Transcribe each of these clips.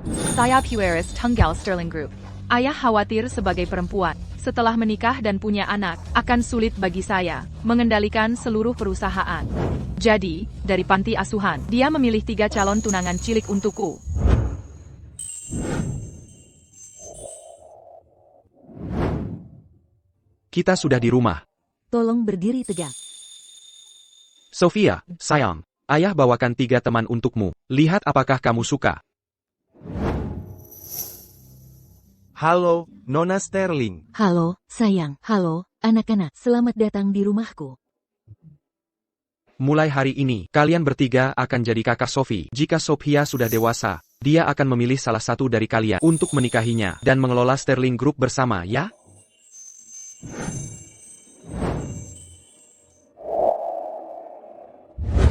Saya Pueris Tunggal Sterling Group. Ayah khawatir sebagai perempuan, setelah menikah dan punya anak, akan sulit bagi saya mengendalikan seluruh perusahaan. Jadi, dari panti asuhan, dia memilih 3 calon tunangan cilik untukku. Kita sudah di rumah. Tolong berdiri tegak. Sofia, sayang, ayah bawakan 3 teman untukmu. Lihat apakah kamu suka. Halo, Nona Sterling. Halo, sayang. Halo, anak-anak. Selamat datang di rumahku. Mulai hari ini, kalian bertiga akan jadi kakak Sophie. Jika Sophia sudah dewasa, dia akan memilih salah satu dari kalian untuk menikahinya dan mengelola Sterling Group bersama, ya?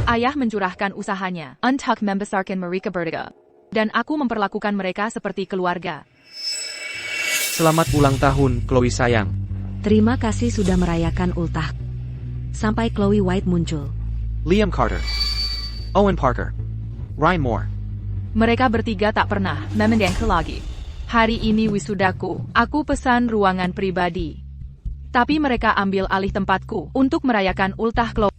Ayah mencurahkan usahanya untuk membesarkan mereka berdua. Dan aku memperlakukan mereka seperti keluarga. Selamat ulang tahun, Chloe sayang. Terima kasih sudah merayakan ultah. Sampai Chloe White muncul. Liam Carter, Owen Parker, Ryan Moore. Mereka bertiga tak pernah memendengke lagi. Hari ini wisudaku, aku pesan ruangan pribadi. Tapi mereka ambil alih tempatku untuk merayakan ultah Chloe.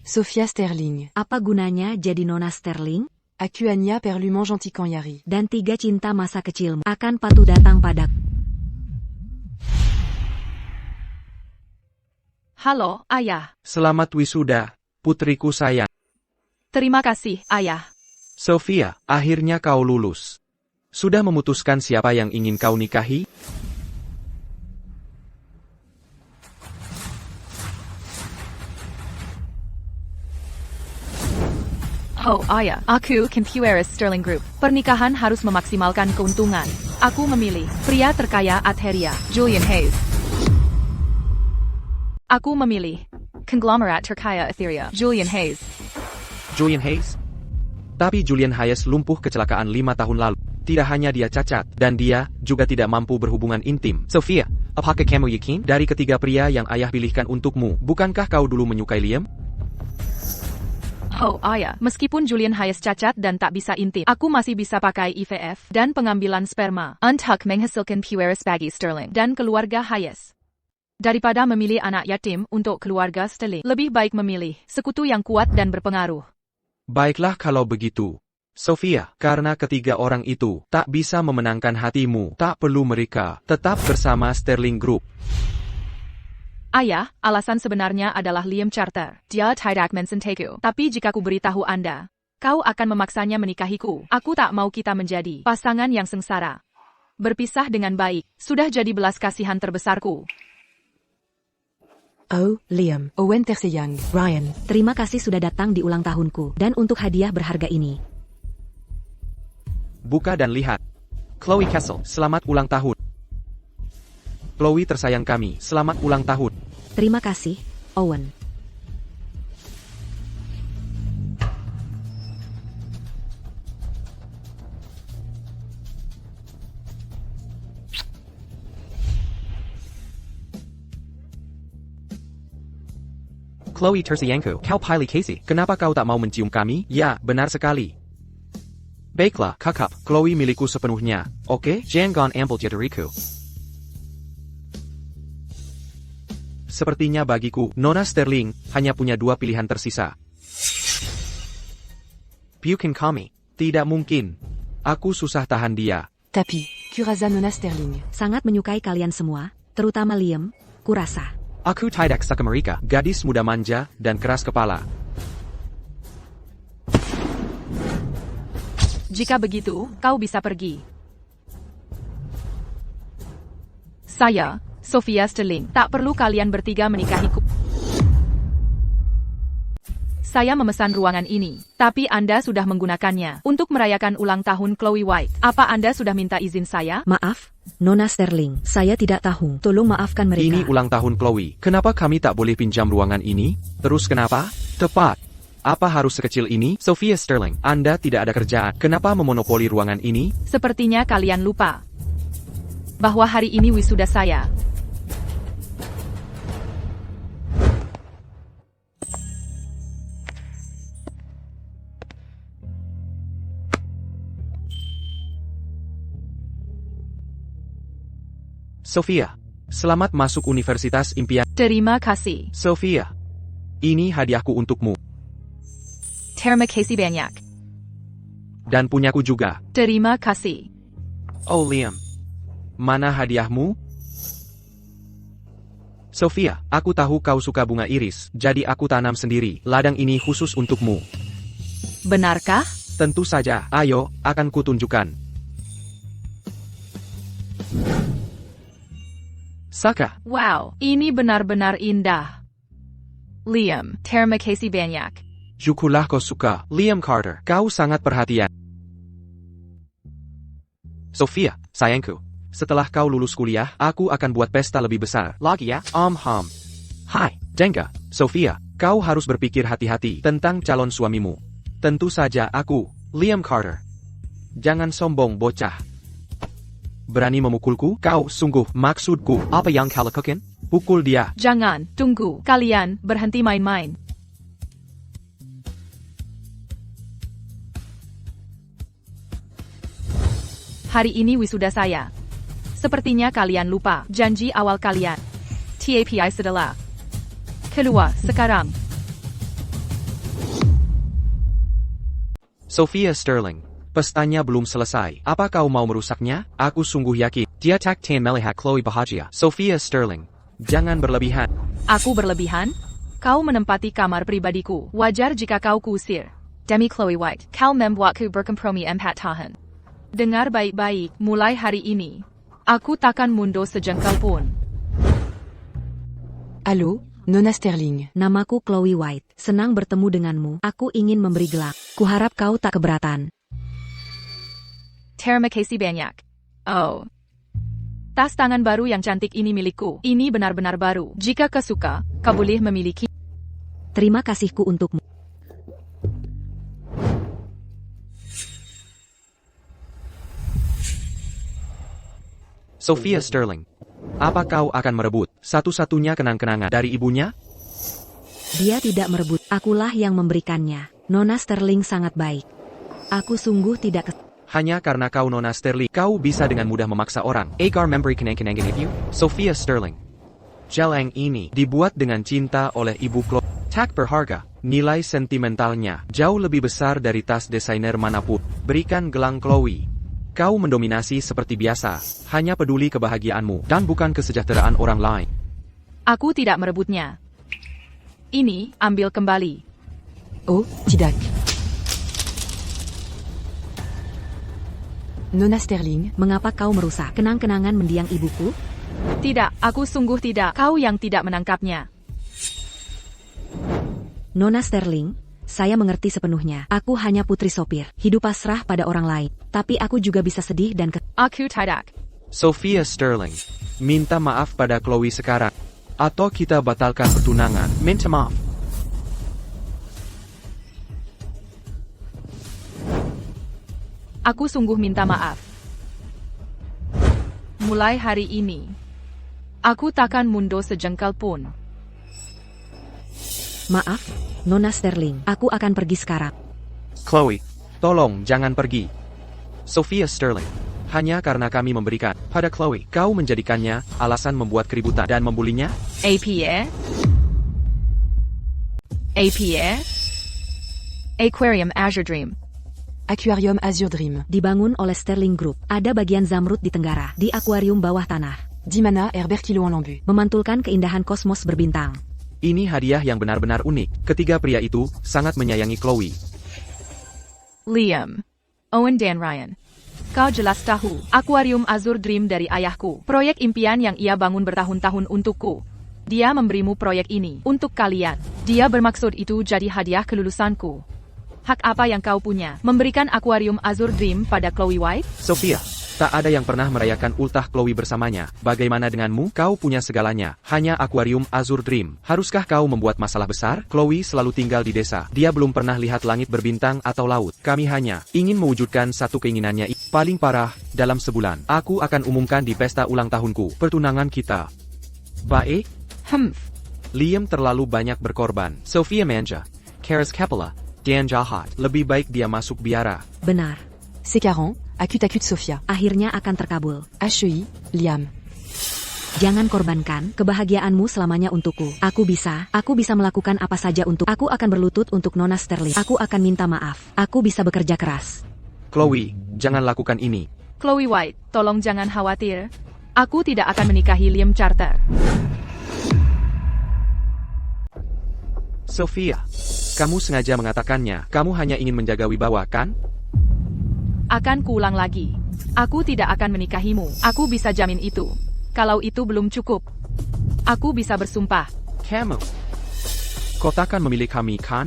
Sophia Sterling, Apa gunanya jadi Nona Sterling? Akuania Perlument Gentil Kanyari. Dan 3 cinta masa kecilmu akan patuh datang padaku. Halo, Ayah. Selamat wisuda, putriku sayang. Terima kasih, Ayah. Sophia, akhirnya kau lulus. Sudah memutuskan siapa yang ingin kau nikahi? Oh, Ayah. Aku Pueris Sterling Group. Pernikahan harus memaksimalkan keuntungan. Aku memilih pria terkaya Atheria, Julian Hayes. Aku memilih konglomerat terkaya Atheria, Julian Hayes. Julian Hayes? Tapi Julian Hayes lumpuh kecelakaan 5 tahun lalu. Tidak hanya dia cacat, dan dia juga tidak mampu berhubungan intim. Sophia, apakah kamu yakin? Dari ketiga pria yang ayah pilihkan untukmu, bukankah kau dulu menyukai Liam? Oh, Ayah. Meskipun Julian Hayes cacat dan tak bisa intim, aku masih bisa pakai IVF dan pengambilan sperma untuk menghasilkan Pueris bagi Sterling dan keluarga Hayes. Daripada memilih anak yatim untuk keluarga Sterling, lebih baik memilih sekutu yang kuat dan berpengaruh. Baiklah kalau begitu. Sophia, karena ketiga orang itu tak bisa memenangkan hatimu, tak perlu mereka tetap bersama Sterling Group. Ayah, alasan sebenarnya adalah Liam Charter. Dia tidak mencintai. Tapi jika ku beritahu Anda, kau akan memaksanya menikahiku. Aku tak mau kita menjadi pasangan yang sengsara. Berpisah dengan baik, sudah jadi belas kasihan terbesarku. Oh, Liam, Owen Terseyang, Ryan. Terima kasih sudah datang di ulang tahunku. Dan untuk hadiah berharga ini. Buka dan lihat. Chloe Castle, selamat ulang tahun. Chloe tersayang kami, selamat ulang tahun. Terima kasih, Owen. Chloe Tersiangku, kau pilih Casey. Kenapa kau tak mau mencium kami? Ya, benar sekali. Baiklah, kakak, Chloe milikku sepenuhnya. Oke, jangan ambil jadiriku. Sepertinya bagiku, Nona Sterling, hanya punya 2 pilihan tersisa. Bukan kami. Tidak mungkin. Aku susah tahan dia. Tapi, Curaza Nona Sterling. Sangat menyukai kalian semua, terutama Liam, kurasa. Aku tidak suka mereka, gadis muda manja dan keras kepala. Jika begitu, kau bisa pergi. Saya, Sophia Sterling, tak perlu kalian bertiga menikahiku. Saya memesan ruangan ini, tapi Anda sudah menggunakannya untuk merayakan ulang tahun Chloe White. Apa Anda sudah minta izin saya? Maaf, Nona Sterling, saya tidak tahu. Tolong maafkan mereka. Ini ulang tahun Chloe. Kenapa kami tak boleh pinjam ruangan ini? Terus kenapa? Tepat. Apa harus sekecil ini? Sophia Sterling, Anda tidak ada kerjaan. Kenapa memonopoli ruangan ini? Sepertinya kalian lupa bahwa hari ini wisuda saya. Sophia, selamat masuk Universitas Impian. Terima kasih. Sophia, ini hadiahku untukmu. Terima kasih banyak. Dan punyaku juga. Terima kasih. Oh Liam, mana hadiahmu? Sophia, aku tahu kau suka bunga iris, jadi aku tanam sendiri. Ladang ini khusus untukmu. Benarkah? Tentu saja, ayo, akan kutunjukkan. Saka, Wow, ini benar-benar indah. Liam, terima kasih banyak. syukurlah kau suka. Liam Carter, kau sangat perhatian. Sophia, sayangku, setelah kau lulus kuliah, aku akan buat pesta lebih besar. Lagi ya, Hai, Denga, Sophia, kau harus berpikir hati-hati tentang calon suamimu. Tentu saja aku, Liam Carter. Jangan sombong bocah. Berani memukulku? Kau sungguh maksudku. Apa yang kau lakukan? Pukul dia. Jangan, tunggu. Kalian, berhenti main-main. Hari ini wisuda saya. Sepertinya kalian lupa janji awal kalian. TAPI setelah. Keluar sekarang. Sophia Sterling. Pestanya belum selesai. Apa kau mau merusaknya? Aku sungguh yakin. Dia takkan melihat Chloe bahagia. Sophia Sterling. Jangan berlebihan. Aku berlebihan? Kau menempati kamar pribadiku. Wajar jika kau kuusir. Demi Chloe White, kau membuatku berkompromi 4 tahun. Dengar baik-baik, mulai hari ini. Aku takkan mundur sejengkal pun. Allô, Nona Sterling. Namaku Chloe White. Senang bertemu denganmu. Aku ingin memberi gelang. Kuharap kau tak keberatan. Terima kasih banyak. Oh. Tas tangan baru yang cantik ini milikku. Ini benar-benar baru. Jika kau suka, kau boleh memiliki. Terima kasihku untukmu. Sophia Sterling. Apa kau akan merebut satu-satunya kenang-kenangan dari ibunya? Dia tidak merebut. Akulah yang memberikannya. Nona Sterling sangat baik. Aku sungguh tidak Hanya karena kau Nona Sterling, kau bisa dengan mudah memaksa orang. Agar memberi kenang-kenangan itu? Sophia Sterling. Geleng ini dibuat dengan cinta oleh ibu Chloe. Tak berharga. Nilai sentimentalnya jauh lebih besar dari tas desainer manapun. Berikan gelang Chloe. Kau mendominasi seperti biasa. Hanya peduli kebahagiaanmu dan bukan kesejahteraan orang lain. Aku tidak merebutnya. Ini, ambil kembali. Oh, tidak. Nona Sterling. Mengapa kau merusak kenang-kenangan mendiang ibuku? Tidak, aku sungguh tidak. Kau yang tidak menangkapnya. Nona Sterling, saya mengerti sepenuhnya. Aku hanya putri sopir. Hidup pasrah pada orang lain. Tapi aku juga bisa sedih dan Aku tidak. Sophia Sterling. Minta maaf pada Chloe sekarang. Atau kita batalkan pertunangan. Minta maaf. Aku sungguh minta maaf. Mulai hari ini, aku takkan mundur sejengkal pun. Maaf, Nona Sterling. Aku akan pergi sekarang. Chloe, tolong jangan pergi. Sophia Sterling. Hanya karena kami memberikan pada Chloe, kau menjadikannya alasan membuat keributan dan membulinya? APA? APA? Aquarium Azure Dream. Aquarium Azure Dream. Dibangun oleh Sterling Group. Ada bagian zamrud di tenggara, di akuarium bawah tanah. 10 mana Herbert Kilo en lambu. Memantulkan keindahan kosmos berbintang. Ini hadiah yang benar-benar unik. Ketiga pria itu sangat menyayangi Chloe. Liam. Owen dan Ryan. Kau jelas tahu, Aquarium Azure Dream dari ayahku. Proyek impian yang ia bangun bertahun-tahun untukku. Dia memberimu proyek ini untuk kalian. Dia bermaksud itu jadi hadiah kelulusanku. Hak apa yang kau punya? Memberikan Aquarium Azure Dream pada Chloe White? Sophia, tak ada yang pernah merayakan ultah Chloe bersamanya. Bagaimana denganmu? Kau punya segalanya. Hanya Aquarium Azure Dream. Haruskah kau membuat masalah besar? Chloe selalu tinggal di desa. Dia belum pernah lihat langit berbintang atau laut. Kami hanya ingin mewujudkan satu keinginannya. Paling parah, dalam sebulan, aku akan umumkan di pesta ulang tahunku, pertunangan kita. Baik? Liam terlalu banyak berkorban. Sophia manja. Karis Kepala. Dan jahat. Lebih baik dia masuk biara. Benar. C'est 40, Akut Akut Sophia. Akhirnya akan terkabul. HEI, Liam. Jangan korbankan kebahagiaanmu selamanya untukku. Aku bisa melakukan apa saja untuk. Aku akan berlutut untuk Nona Sterling. Aku akan minta maaf. Aku bisa bekerja keras. Chloe, jangan lakukan ini. Chloe White, tolong jangan khawatir. Aku tidak akan menikahi Liam Charter. Sophia, kamu sengaja mengatakannya. Kamu hanya ingin menjaga wibawa, kan? Akan kuulang lagi. Aku tidak akan menikahimu. Aku bisa jamin itu. Kalau itu belum cukup, aku bisa bersumpah. Kamu, kau takkan memilih kami, kan?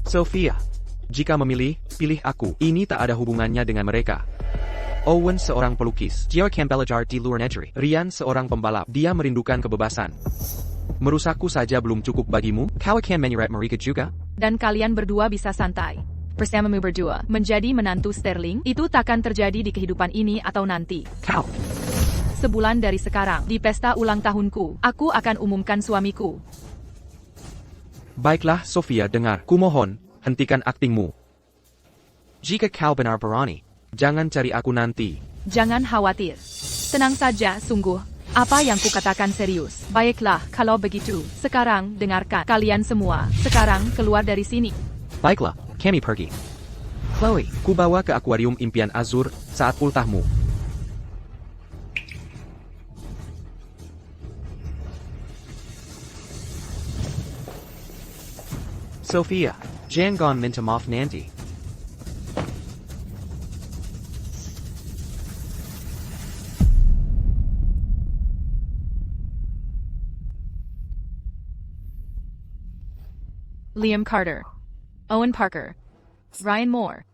Sophia, jika memilih, pilih aku. Ini tak ada hubungannya dengan mereka. Owen seorang pelukis. Dia Campbell di luar negeri. Ryan seorang pembalap. Dia merindukan kebebasan. Merusakku saja belum cukup bagimu. Kau akan menyeret mereka juga. Dan kalian berdua bisa santai. Bersamamu berdua, menjadi menantu Sterling, itu takkan terjadi di kehidupan ini atau nanti. Kau. Sebulan dari sekarang, di pesta ulang tahunku, aku akan umumkan suamiku. Baiklah, Sophia, dengar. Kumohon, hentikan aktingmu. Jika kau benar berani, jangan cari aku nanti. Jangan khawatir. Tenang saja, sungguh. Apa yang kukatakan serius. Baiklah, kalau begitu. Sekarang, dengarkan. Kalian semua, sekarang keluar dari sini. Baiklah, kami pergi. Chloe, kubawa ke akuarium impian Azur saat ultahmu. Sophia, jangan minta maaf nanti. Liam Carter, Owen Parker, Ryan Moore.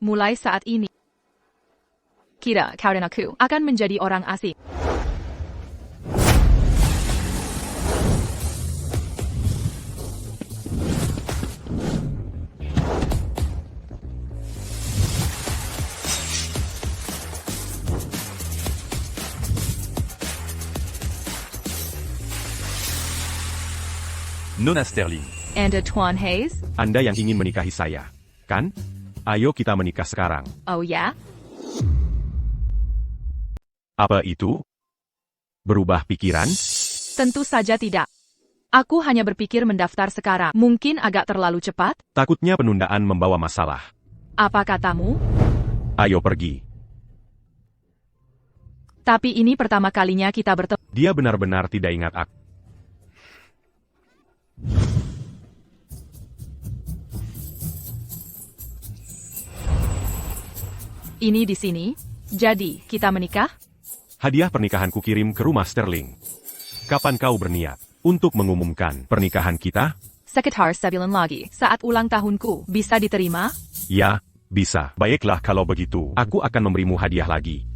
Mulai saat ini, kau dan aku akan menjadi orang asing. Nona Sterling, Anda Tuan Hayes? Anda yang ingin menikahi saya, kan? Ayo kita menikah sekarang. Oh ya? Apa itu? Berubah pikiran? Tentu saja tidak. Aku hanya berpikir mendaftar sekarang. Mungkin agak terlalu cepat? Takutnya penundaan membawa masalah. Apa katamu? Ayo pergi. Tapi ini pertama kalinya kita bertemu. Dia benar-benar tidak ingat aku. Ini di sini? Jadi, kita menikah? Hadiah pernikahanku kirim ke rumah Sterling. Kapan kau berniat untuk mengumumkan pernikahan kita? Sekitar sebulan lagi, saat ulang tahunku, bisa diterima? Ya, bisa. Baiklah kalau begitu, aku akan memberimu hadiah lagi.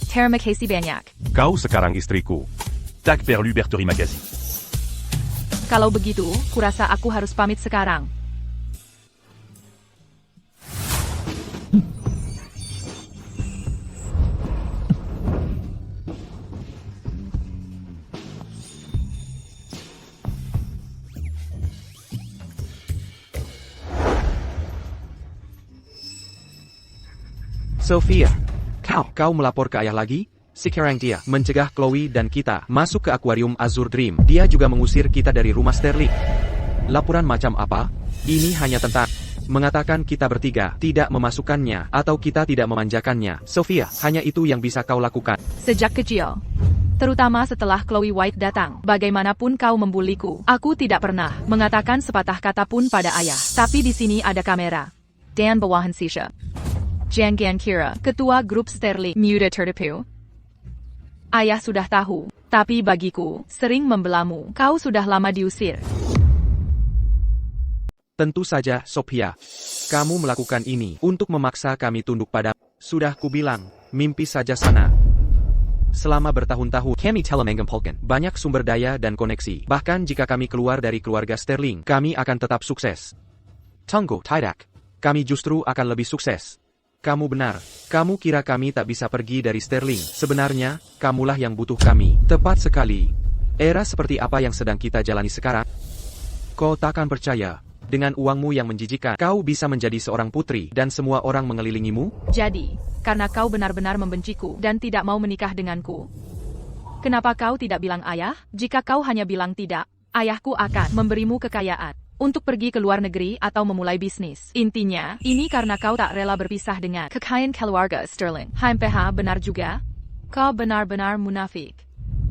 Terima kasih banyak. Kau sekarang istriku. Tak perlu berterima kasih. Kalau begitu, kurasa aku harus pamit sekarang. Sophia, kau melapor ke ayah lagi? Sekarang dia mencegah Chloe dan kita masuk ke akuarium Azur Dream. Dia juga mengusir kita dari rumah Sterling. Laporan macam apa? Ini hanya tentang mengatakan kita bertiga tidak memasukkannya atau kita tidak memanjakannya. Sophia, hanya itu yang bisa kau lakukan. Sejak kecil, terutama setelah Chloe White datang, bagaimanapun kau membuliku, aku tidak pernah mengatakan sepatah kata pun pada ayah. Tapi di sini ada kamera. Dan bawahan Sisha. Jangan kira, ketua grup Sterling, muda tertipu. Ayah sudah tahu, tapi bagiku, sering membelamu, kau sudah lama diusir. Tentu saja, Sophia. Kamu melakukan ini untuk memaksa kami tunduk pada. Sudah kubilang, mimpi saja sana. Selama bertahun-tahun, kami telah mengumpulkan banyak sumber daya dan koneksi. Bahkan jika kami keluar dari keluarga Sterling, kami akan tetap sukses. Tunggu, tidak. Kami justru akan lebih sukses. Kamu benar. Kamu kira kami tak bisa pergi dari Sterling. Sebenarnya, kamulah yang butuh kami. Tepat sekali. Era seperti apa yang sedang kita jalani sekarang? Kau takkan percaya. dengan uangmu yang menjijikan, kau bisa menjadi seorang putri dan semua orang mengelilingimu? Jadi, karena kau benar-benar membenciku dan tidak mau menikah denganku, kenapa kau tidak bilang ayah? Jika kau hanya bilang tidak, ayahku akan memberimu kekayaan untuk pergi ke luar negeri atau memulai bisnis. Intinya, ini karena kau tak rela berpisah dengan kekayaan keluarga Sterling. HMPH benar juga? Kau benar-benar munafik.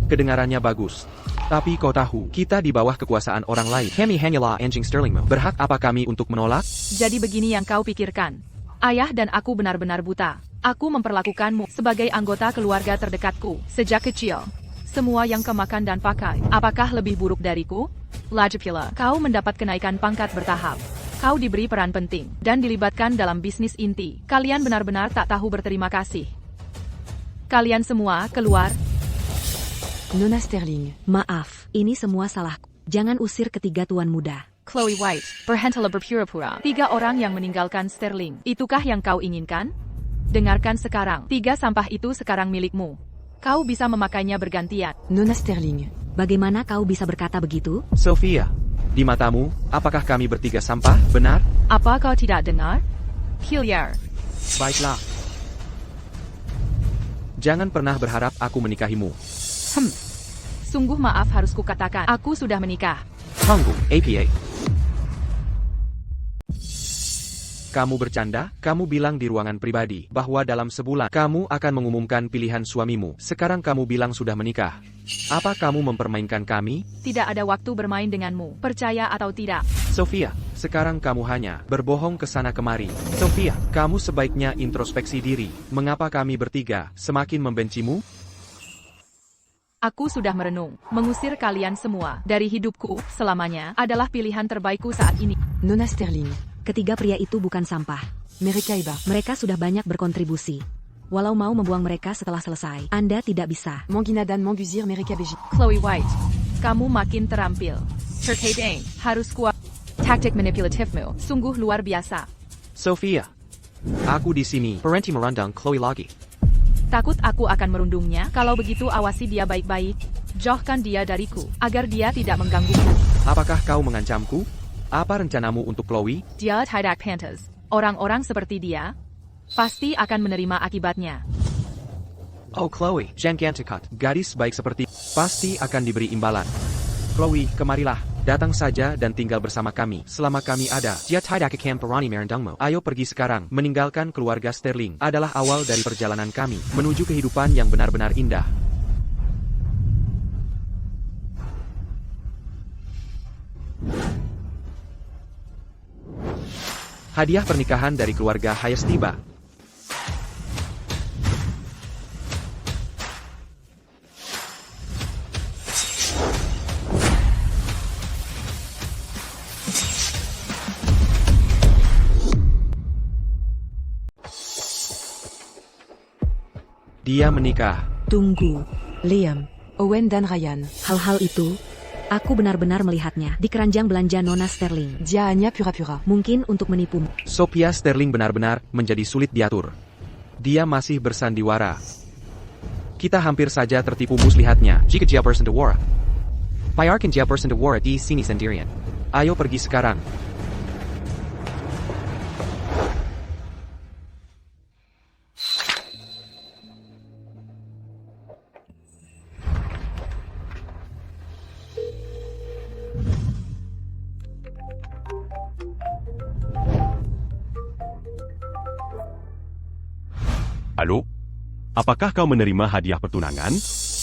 Kedengarannya bagus. Tapi kau tahu, kita di bawah kekuasaan orang lain. Kami hanyalah anjing Sterlingmu. Berhak apa kami untuk menolak? Jadi begini yang kau pikirkan. Ayah dan aku benar-benar buta. Aku memperlakukanmu sebagai anggota keluarga terdekatku sejak kecil. Semua yang kau makan dan pakai, apakah lebih buruk dariku? Lagi pula, kau mendapat kenaikan pangkat bertahap. Kau diberi peran penting dan dilibatkan dalam bisnis inti. Kalian benar-benar tak tahu berterima kasih. Kalian semua keluar. Nona Sterling. Maaf, ini semua salahku. Jangan usir ketiga tuan muda. Chloe White, berhentilah berpura-pura. 3 orang yang meninggalkan Sterling. Itukah yang kau inginkan? Dengarkan sekarang. 3 sampah itu sekarang milikmu. Kau bisa memakainya bergantian. Nona Sterling. Bagaimana kau bisa berkata begitu? Sophia, di matamu, apakah kami bertiga sampah? Benar? Apa kau tidak dengar? Hilliard. Baiklah. Jangan pernah berharap aku menikahimu. Sungguh maaf harus kukatakan, aku sudah menikah. Tunggu, APA. Kamu bercanda? Kamu bilang di ruangan pribadi bahwa dalam sebulan kamu akan mengumumkan pilihan suamimu. Sekarang kamu bilang sudah menikah. Apa kamu mempermainkan kami? Tidak ada waktu bermain denganmu, percaya atau tidak. Sophia, sekarang kamu hanya berbohong ke sana kemari. Sophia, kamu sebaiknya introspeksi diri. Mengapa kami bertiga semakin membencimu? Aku sudah merenung. Mengusir kalian semua dari hidupku selamanya adalah pilihan terbaikku saat ini. Nona Sterling. Ketiga pria itu bukan sampah. Mereka iba. Mereka sudah banyak berkontribusi. Walau mau membuang mereka setelah selesai, Anda tidak bisa. Manginadan Manguzir Mereka Beji. Chloe White, kamu makin terampil. Terkadang harus kuat. Taktik manipulatifmu sungguh luar biasa. Sophia, aku di sini. Parenti merandang Chloe lagi. Takut aku akan merundungnya? Kalau begitu awasi dia baik-baik. Jauhkan dia dariku, agar dia tidak menggangguku. Apakah kau mengancamku? Apa rencanamu untuk Chloe? Dia tidak pantas. Orang-orang seperti dia pasti akan menerima akibatnya. Oh Chloe, jangan dekat. Gadis baik seperti pasti akan diberi imbalan. Chloe, kemarilah. Datang saja dan tinggal bersama kami. Selama kami ada, dia tidak akan berani merendangmu. Ayo pergi sekarang. Meninggalkan keluarga Sterling adalah awal dari perjalanan kami menuju kehidupan yang benar-benar indah. Hadiah pernikahan dari keluarga Hayes tiba. Dia menikah. Tunggu, Liam. Owen dan Ryan. hal-hal itu, aku benar-benar melihatnya di keranjang belanja Nona Sterling. Dia hanya pura-pura. Mungkin untuk menipumu. Sophia Sterling benar-benar menjadi sulit diatur. Dia masih bersandiwara. Kita hampir saja tertipu muslihatnya. Jika dia bersandiwara, biarkan dia bersandiwara di sini sendirian. Ayo pergi sekarang. Halo? Apakah kau menerima hadiah pertunangan?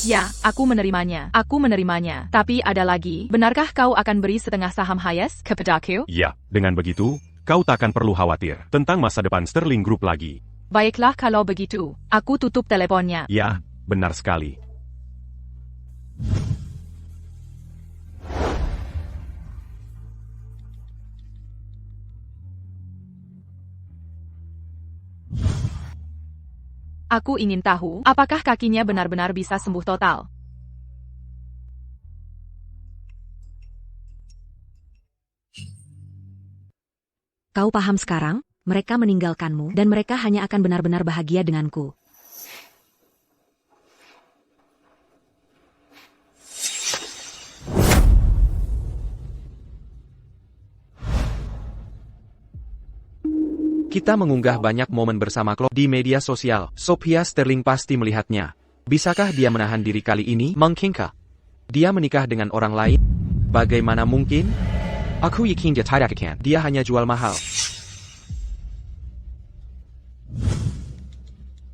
Ya, aku menerimanya. Aku menerimanya. Tapi ada lagi. Benarkah kau akan beri setengah saham Hayes kepadaku? Ya, dengan begitu, kau tak akan perlu khawatir tentang masa depan Sterling Group lagi. Baiklah kalau begitu. Aku tutup teleponnya. Ya, benar sekali. Aku ingin tahu, apakah kakinya benar-benar bisa sembuh total? Kau paham sekarang? Mereka meninggalkanmu, dan mereka hanya akan benar-benar bahagia denganku. Kita mengunggah banyak momen bersama Chloe di media sosial. Sophia Sterling pasti melihatnya. Bisakah dia menahan diri kali ini? Mungkinkah dia menikah dengan orang lain? Bagaimana mungkin? Aku yakin dia tidak akan. Dia hanya jual mahal.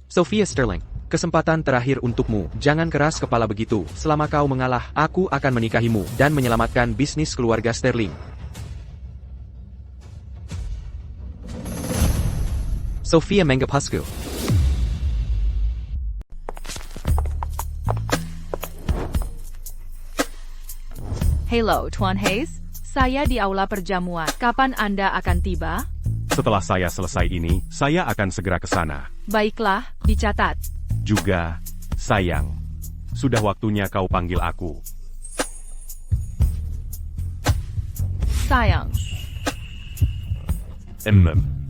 Sophia Sterling, kesempatan terakhir untukmu. Jangan keras kepala begitu. Selama kau mengalah, aku akan menikahimu dan menyelamatkan bisnis keluarga Sterling. Sophia Mengapusku. Hello, Tuan Hayes. Saya di aula perjamuan. Kapan Anda akan tiba? Setelah saya selesai ini, saya akan segera ke sana. Baiklah, dicatat. Juga, sayang. Sudah waktunya kau panggil aku. Sayang.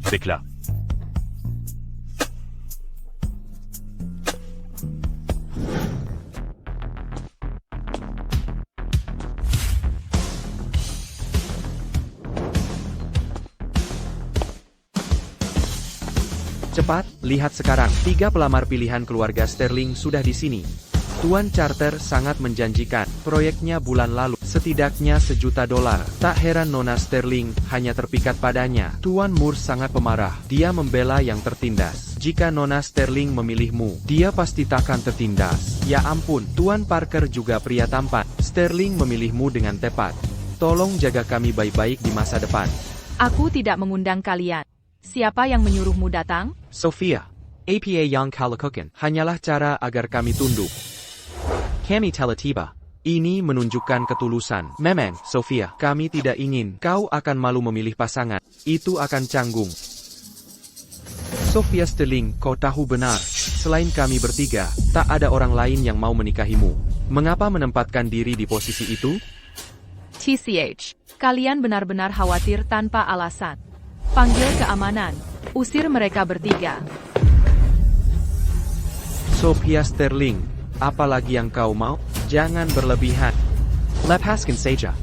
Baiklah. Cepat, lihat sekarang. 3 pelamar pilihan keluarga Sterling sudah di sini. Tuan Charter sangat menjanjikan. Proyeknya bulan lalu. Setidaknya $1 juta. Tak heran Nona Sterling hanya terpikat padanya. Tuan Moore sangat pemarah. Dia membela yang tertindas. Jika Nona Sterling memilihmu, dia pasti takkan tertindas. Ya ampun, Tuan Parker juga pria tampan. Sterling memilihmu dengan tepat. Tolong jaga kami baik-baik di masa depan. Aku tidak mengundang kalian. Siapa yang menyuruhmu datang? Sophia. APA yang kau lakukan hanyalah cara agar kami tunduk. Kami telah tiba. Ini menunjukkan ketulusan. Memang, Sophia, kami tidak ingin kau akan malu memilih pasangan. Itu akan canggung. Sophia Sterling, kau tahu benar. Selain kami bertiga, tak ada orang lain yang mau menikahimu. Mengapa menempatkan diri di posisi itu? TCH, kalian benar-benar khawatir tanpa alasan. Panggil keamanan. Usir mereka bertiga. Sophia Sterling, apalagi yang kau mau? Jangan berlebihan. Lepaskan saja.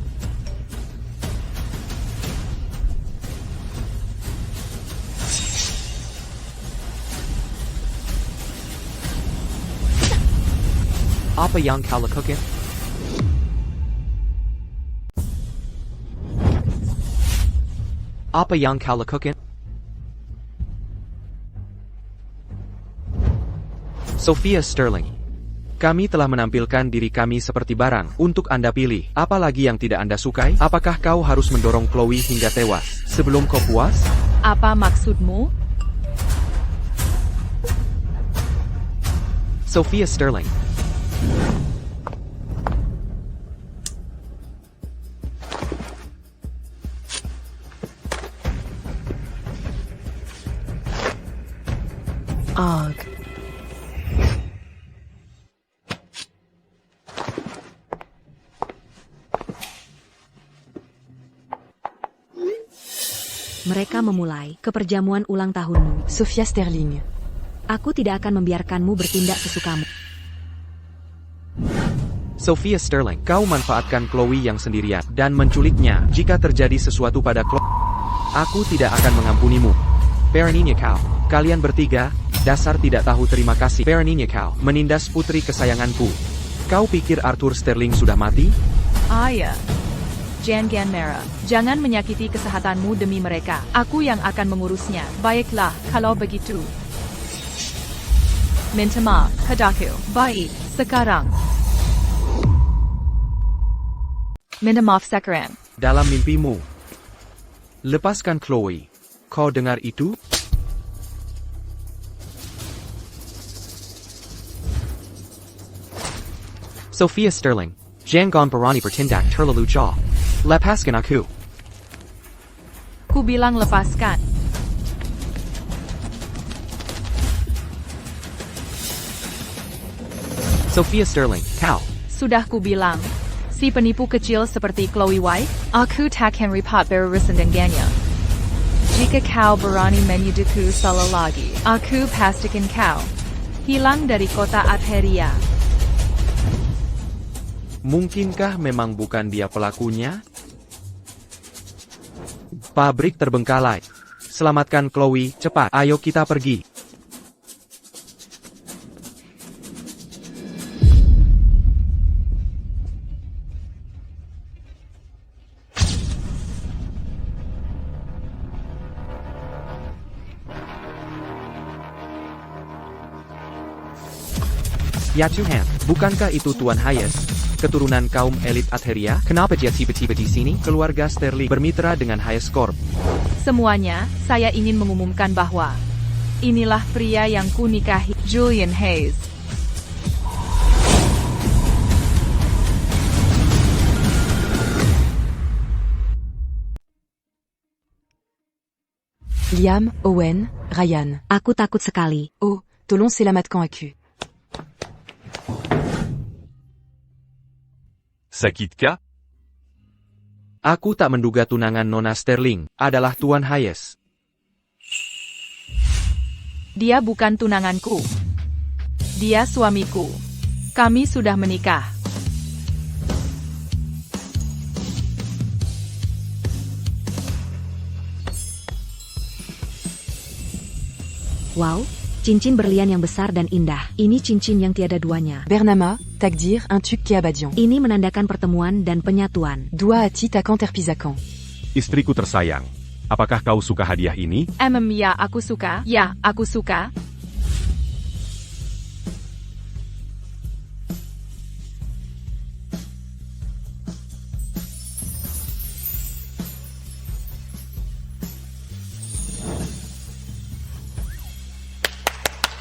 Apa yang kau lakukan? Apa yang kau lakukan? Sophia Sterling, kami telah menampilkan diri kami seperti barang untuk Anda pilih. Apalagi yang tidak Anda sukai? Apakah kau harus mendorong Chloe hingga tewas sebelum kau puas? Apa maksudmu? Sophia Sterling. Ugh. Mereka memulai keperjamuan ulang tahunmu. Sophia Sterling. Aku tidak akan membiarkanmu bertindak sesukamu. Sophia Sterling, kau manfaatkan Chloe yang sendirian dan menculiknya. Jika terjadi sesuatu pada Chloe, aku tidak akan mengampunimu. Beraninya kau. Kalian bertiga, dasar tidak tahu terima kasih. Beraninya kau menindas putri kesayanganku. Kau pikir Arthur Sterling sudah mati? Ya. Jangan merah. Jangan menyakiti kesehatanmu demi mereka. Aku yang akan mengurusnya. Baiklah, kalau begitu. Minta maaf, padaku. Baik, sekarang. Minta maaf sekarang. Dalam mimpimu. Lepaskan Chloe. Kau dengar itu? Sophia Sterling, jangan berani bertindak terlalu jauh. Lepaskan aku. Ku bilang lepaskan. Sophia Sterling, kau. Sudah ku bilang. Si penipu kecil seperti Chloe White, aku takkan repot berurusan dengannya. Jika kau berani menyuduhku salah lagi, aku pastikan kau hilang dari kota Aperia. Mungkinkah memang bukan dia pelakunya? Pabrik terbengkalai. Selamatkan Chloe, cepat. Ayo kita pergi. Ya Tuhan, bukankah itu Tuan Hayes? Keturunan kaum elit Atheria? Kenapa dia tiba-tiba di sini? Keluarga Sterling bermitra dengan Hayes Corp. Semuanya, saya ingin mengumumkan bahwa inilah pria yang ku nikahi, Julian Hayes. Liam, Owen, Ryan. Aku takut sekali. Oh, Tolon c'est la Matcan AQ. Sakitkah? Aku tak menduga tunangan Nona Sterling adalah Tuan Hayes. Dia bukan tunanganku. Dia suamiku. Kami sudah menikah. Wow, cincin berlian yang besar dan indah. Ini cincin yang tiada duanya. Bernama, Takdir, un tuc qui abadian. Ini menandakan pertemuan dan penyatuan. Dua ati takan terpisakan. Istriku tersayang. Apakah kau suka hadiah ini? Ya, aku suka. Ya, aku suka.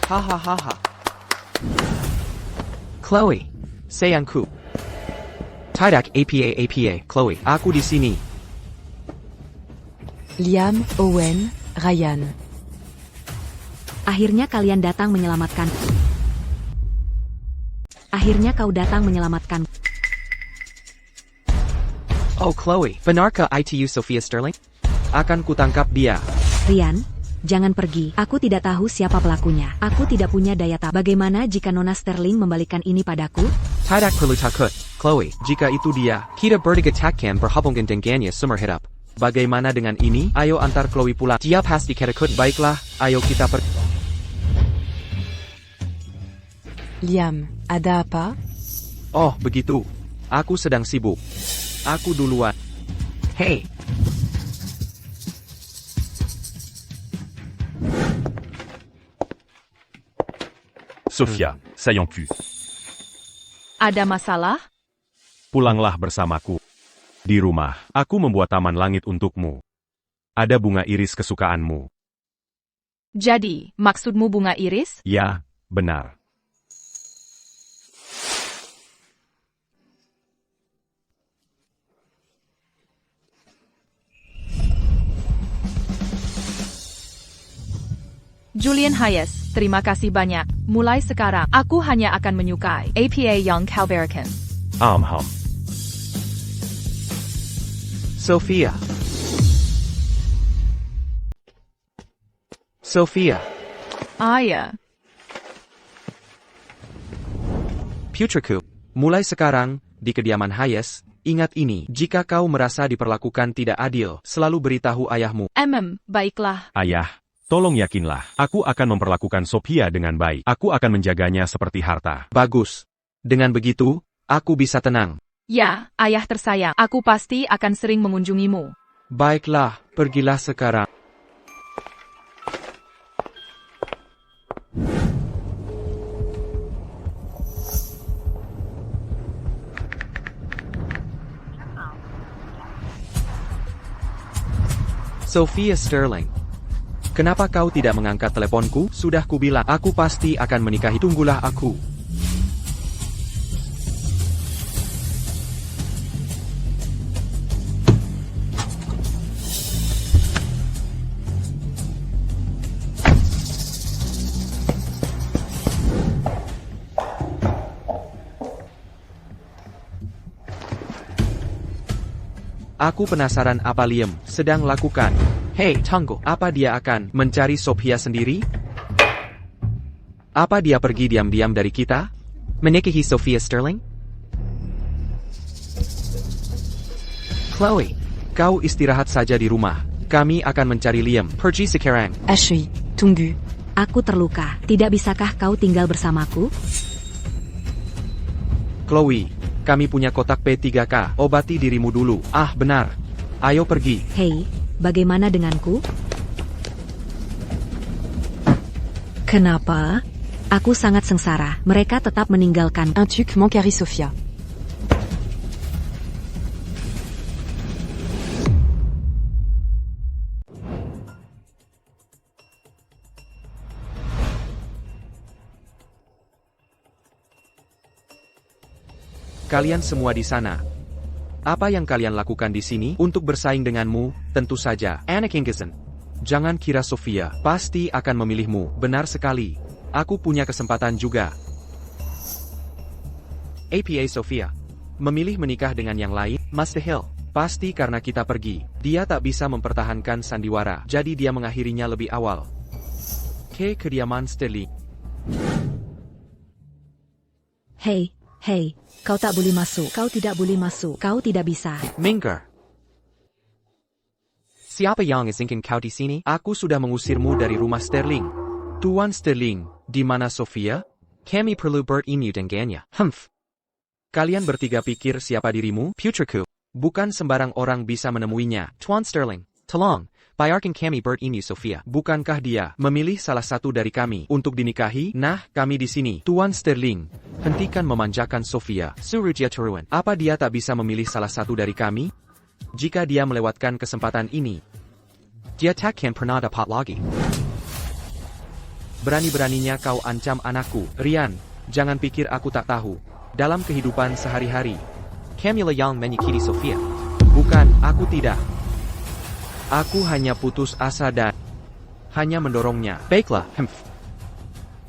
Hahaha. Chloe, sayangku. Tidak apa, Chloe. Aku di sini. Liam, Owen, Ryan. Akhirnya kalian datang menyelamatkan. Akhirnya kau datang menyelamatkan. Oh Chloe, benarkah itu Sophia Sterling? Akan kutangkap dia. Ryan, jangan pergi. Aku tidak tahu siapa pelakunya. Aku tidak punya daya tahan. Bagaimana jika Nona Sterling membalikan ini padaku? Tidak perlu takut, Chloe. Jika itu dia, kita berdua takkan berhubungan dengannya seumur hidup. Bagaimana dengan ini? Ayo antar Chloe pulang. Dia pasti ketakut. Baiklah, ayo kita pergi. Liam, ada apa? Oh, begitu. Aku sedang sibuk. Aku duluan. Hey. Sophia, sayangku. Ada masalah? Pulanglah bersamaku. Di rumah, aku membuat taman langit untukmu. Ada bunga iris kesukaanmu. Jadi, maksudmu bunga iris? Ya, benar. Julian Hayes, terima kasih banyak. Mulai sekarang, aku hanya akan menyukai APA Young Calverican. Sophia. Sophia. Ya. Putriku, mulai sekarang, di kediaman Hayes, ingat ini, jika kau merasa diperlakukan tidak adil, selalu beritahu ayahmu. Baiklah. Ayah, tolong yakinlah, aku akan memperlakukan Sophia dengan baik. Aku akan menjaganya seperti harta. Bagus. Dengan begitu, aku bisa tenang. Ya, ayah tersayang, aku pasti akan sering mengunjungimu. Baiklah, pergilah sekarang. Sophia Sterling. Kenapa kau tidak mengangkat teleponku? Sudah kubilang, aku pasti akan menikahi. Tunggulah aku. Aku penasaran apa Liam sedang lakukan. Hei, tunggu. Apa dia akan mencari Sophia sendiri? Apa dia pergi diam-diam dari kita? Menikahi Sophia Sterling? Chloe, kau istirahat saja di rumah. Kami akan mencari Liam. Pergi sekarang. Ashui, Tunggu. Aku terluka. Tidak bisakah kau tinggal bersamaku? Chloe, kami punya kotak P3K. Obati dirimu dulu. Ah, benar. Ayo pergi. Hei, bagaimana denganku? Kenapa? Aku sangat sengsara. Mereka tetap meninggalkan. Un tuc Mancari Sophia. Kalian semua di sana. Apa yang kalian lakukan di sini untuk bersaing denganmu? Tentu saja, Anna Kingston. Jangan kira Sophia pasti akan memilihmu. Benar sekali. Aku punya kesempatan juga. APA Sophia memilih menikah dengan yang lain. Mustahil. Pasti karena kita pergi. Dia tak bisa mempertahankan sandiwara. Jadi dia mengakhirinya lebih awal. Ke kediaman Sterling. Hei, hei, kau tak boleh masuk. Kau tidak boleh masuk. Kau tidak bisa. Minggir. Siapa yang izinkan kau di sini? Aku sudah mengusirmu dari rumah Sterling. Tuan Sterling, di mana Sophia? Kami perlu bertemu dengannya. Kalian bertiga pikir siapa dirimu? Putriku. Bukan sembarang orang bisa menemuinya. Tuan Sterling, tolong, biarkan kami bertemu Sophia. Bukankah dia memilih salah satu dari kami untuk dinikahi? Nah, kami di sini. Tuan Sterling, hentikan memanjakan Sophia. Suruh dia turun. Apa dia tak bisa memilih salah satu dari kami? Jika dia melewatkan kesempatan ini, dia takkan pernah dapat lagi. Berani-beraninya kau ancam anakku. Rian, jangan pikir aku tak tahu. Dalam kehidupan sehari-hari, Camilla yang menyakiti Sophia. Bukan, aku tidak. Aku hanya putus asa dan hanya mendorongnya. Baiklah,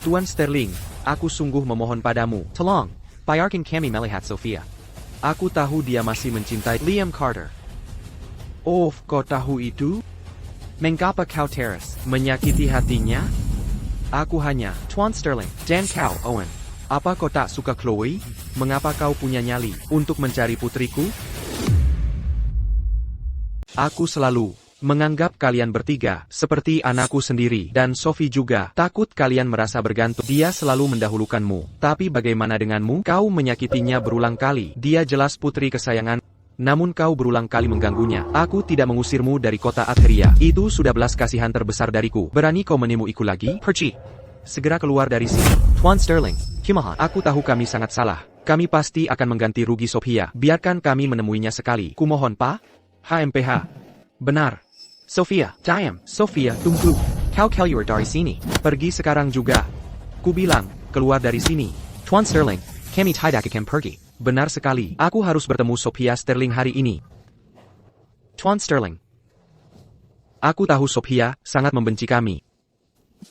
Tuan Sterling, aku sungguh memohon padamu. Tolong, biarkan kami melihat Sophia. Aku tahu dia masih mencintai Liam Carter. Oh, kau tahu itu? Mengapa kau teras menyakiti hatinya? Aku hanya, Tuan Sterling, dan kau, Owen. Apa kau tak suka Chloe? Mengapa kau punya nyali untuk mencari putriku? Aku selalu menganggap kalian bertiga seperti anakku sendiri, dan Sophie juga. Takut kalian merasa bergantung. Dia selalu mendahulukanmu. Tapi bagaimana denganmu? Kau menyakitinya berulang kali. Dia jelas putri kesayangan. Namun kau berulang kali mengganggunya. Aku tidak mengusirmu dari kota Atheria. Itu sudah belas kasihan terbesar dariku. Berani kau menemuiku lagi? Pergi. Segera keluar dari sini. Tuan Sterling, kumohon. Aku tahu kami sangat salah. Kami pasti akan mengganti rugi Sophia. Biarkan kami menemuinya sekali. Kumohon, Pak. HMPH. Benar. Sophia, diam. Sophia, tunggu. Kau keluar dari sini. Pergi sekarang juga. Kubilang, keluar dari sini. Tuan Sterling, kami tidak akan pergi. Benar sekali. Aku harus bertemu Sophia Sterling hari ini. Tuan Sterling. Aku tahu Sophia sangat membenci kami.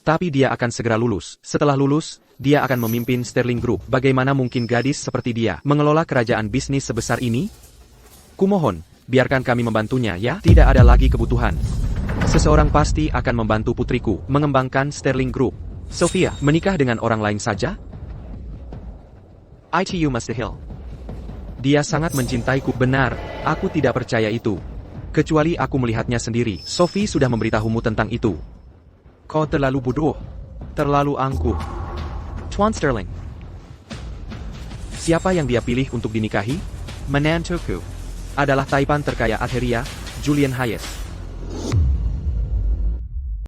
Tapi dia akan segera lulus. Setelah lulus, dia akan memimpin Sterling Group. Bagaimana mungkin gadis seperti dia mengelola kerajaan bisnis sebesar ini? Kumohon, biarkan kami membantunya ya. Tidak ada lagi kebutuhan. Seseorang pasti akan membantu putriku mengembangkan Sterling Group. Sophia, menikah dengan orang lain saja? Itu mustahil. Dia sangat mencintaiku. Benar, aku tidak percaya itu. Kecuali aku melihatnya sendiri. Sophie sudah memberitahumu tentang itu. Kau terlalu bodoh. Terlalu angkuh. Tuan Sterling. Siapa yang dia pilih untuk dinikahi? Menantuku adalah Taipan terkaya Atheria, Julian Hayes.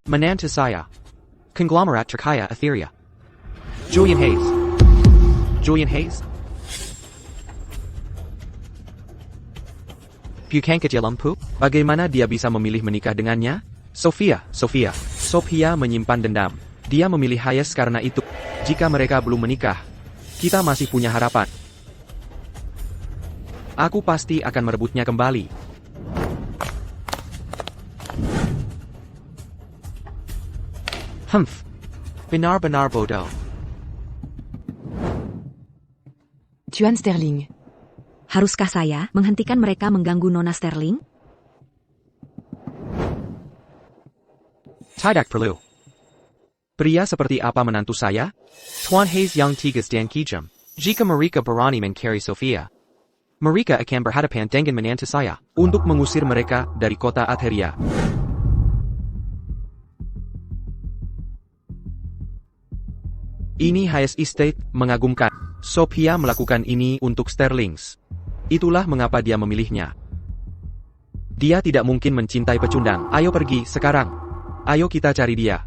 Menantu saya, konglomerat terkaya Atheria, Julian Hayes. Julian Hayes? Bukan kecil lampu? Bagaimana dia bisa memilih menikah dengannya? Sophia menyimpan dendam. Dia memilih Hayes karena itu. Jika mereka belum menikah, kita masih punya harapan. Aku pasti akan merebutnya kembali. Benar-benar bodoh. Tuan Sterling. Haruskah saya menghentikan mereka mengganggu Nona Sterling? Tidak perlu. Pria seperti apa menantu saya? Tuan Hayes yang tegas dan kejam. Jika mereka berani mencari Sophia, mereka akan berhadapan dengan menantu saya untuk mengusir mereka dari kota Atheria. Ini Hayes Estate mengagumkan. Sophia melakukan ini untuk Sterlings. Itulah mengapa dia memilihnya. Dia tidak mungkin mencintai pecundang. Ayo pergi sekarang. Ayo kita cari dia.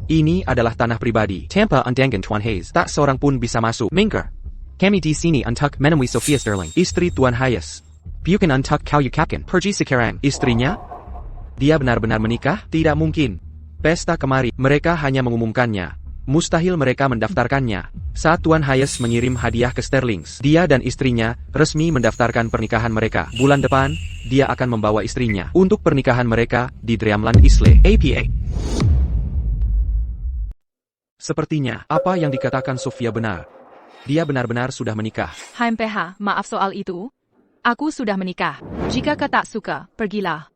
Ini adalah tanah pribadi. Tampa undangan Tuan Hayes. Tak seorang pun bisa masuk. Minker. Kami di sini untuk menemui Sophia Sterling. Istri Tuan Hayes. Bukan untuk kau yukakan. Pergi sekarang. Istrinya? Dia benar-benar menikah? Tidak mungkin. Pesta kemari. Mereka hanya mengumumkannya. Mustahil mereka mendaftarkannya. Saat Tuan Hayes mengirim hadiah ke Sterlings, dia dan istrinya resmi mendaftarkan pernikahan mereka. Bulan depan, dia akan membawa istrinya untuk pernikahan mereka di Dreamland Isle, APA. Sepertinya, apa yang dikatakan Sophia benar. Dia benar-benar sudah menikah. HMPH, maaf soal itu. Aku sudah menikah. Jika kau tak suka, pergilah.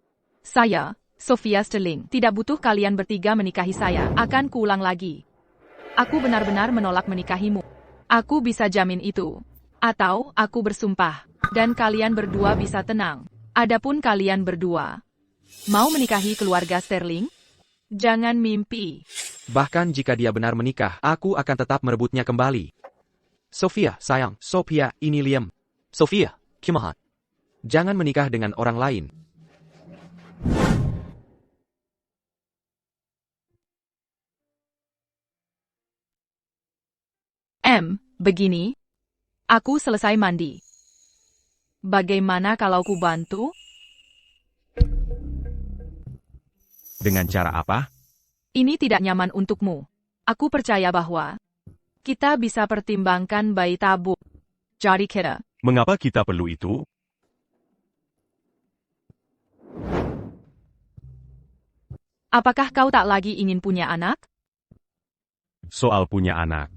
Saya, Sophia Sterling, tidak butuh kalian bertiga menikahi saya. Akan kuulang lagi. Aku benar-benar menolak menikahimu. Aku bisa jamin itu. Atau, aku bersumpah. Dan kalian berdua bisa tenang. Adapun kalian berdua, mau menikahi keluarga Sterling? Jangan mimpi. Bahkan jika dia benar menikah, aku akan tetap merebutnya kembali. Sophia, sayang. Sophia, ini Liam. Sophia, kumaha? Jangan menikah dengan orang lain. Begini. Aku selesai mandi. Bagaimana kalau ku bantu? Dengan cara apa? Ini tidak nyaman untukmu. Aku percaya bahwa kita bisa pertimbangkan bayi tabung. Jadi kira. Mengapa kita perlu itu? Apakah kau tak lagi ingin punya anak? Soal punya anak.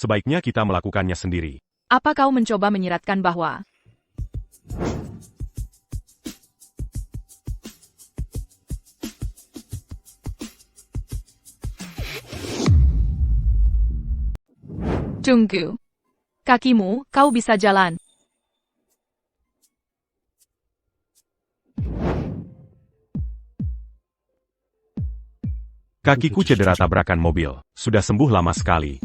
Sebaiknya kita melakukannya sendiri. Apa kau mencoba menyiratkan bahwa tunggu. Kakimu, kau bisa jalan. Kakiku cedera tabrakan mobil. Sudah sembuh lama sekali.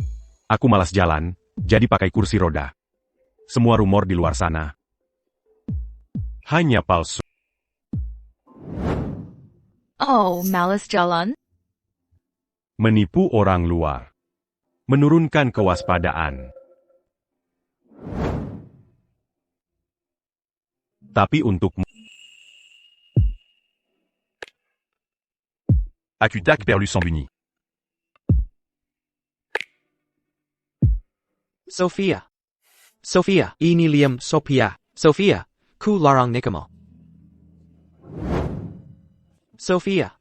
Aku malas jalan, jadi pakai kursi roda. Semua rumor di luar sana hanya palsu. Oh, malas jalan? Menipu orang luar. Menurunkan kewaspadaan. Tapi untukmu. Akutak perlu sembunyi. Sophia. Sophia, ini Liam. Sophia. Sophia, ku larang nikamu. Sophia.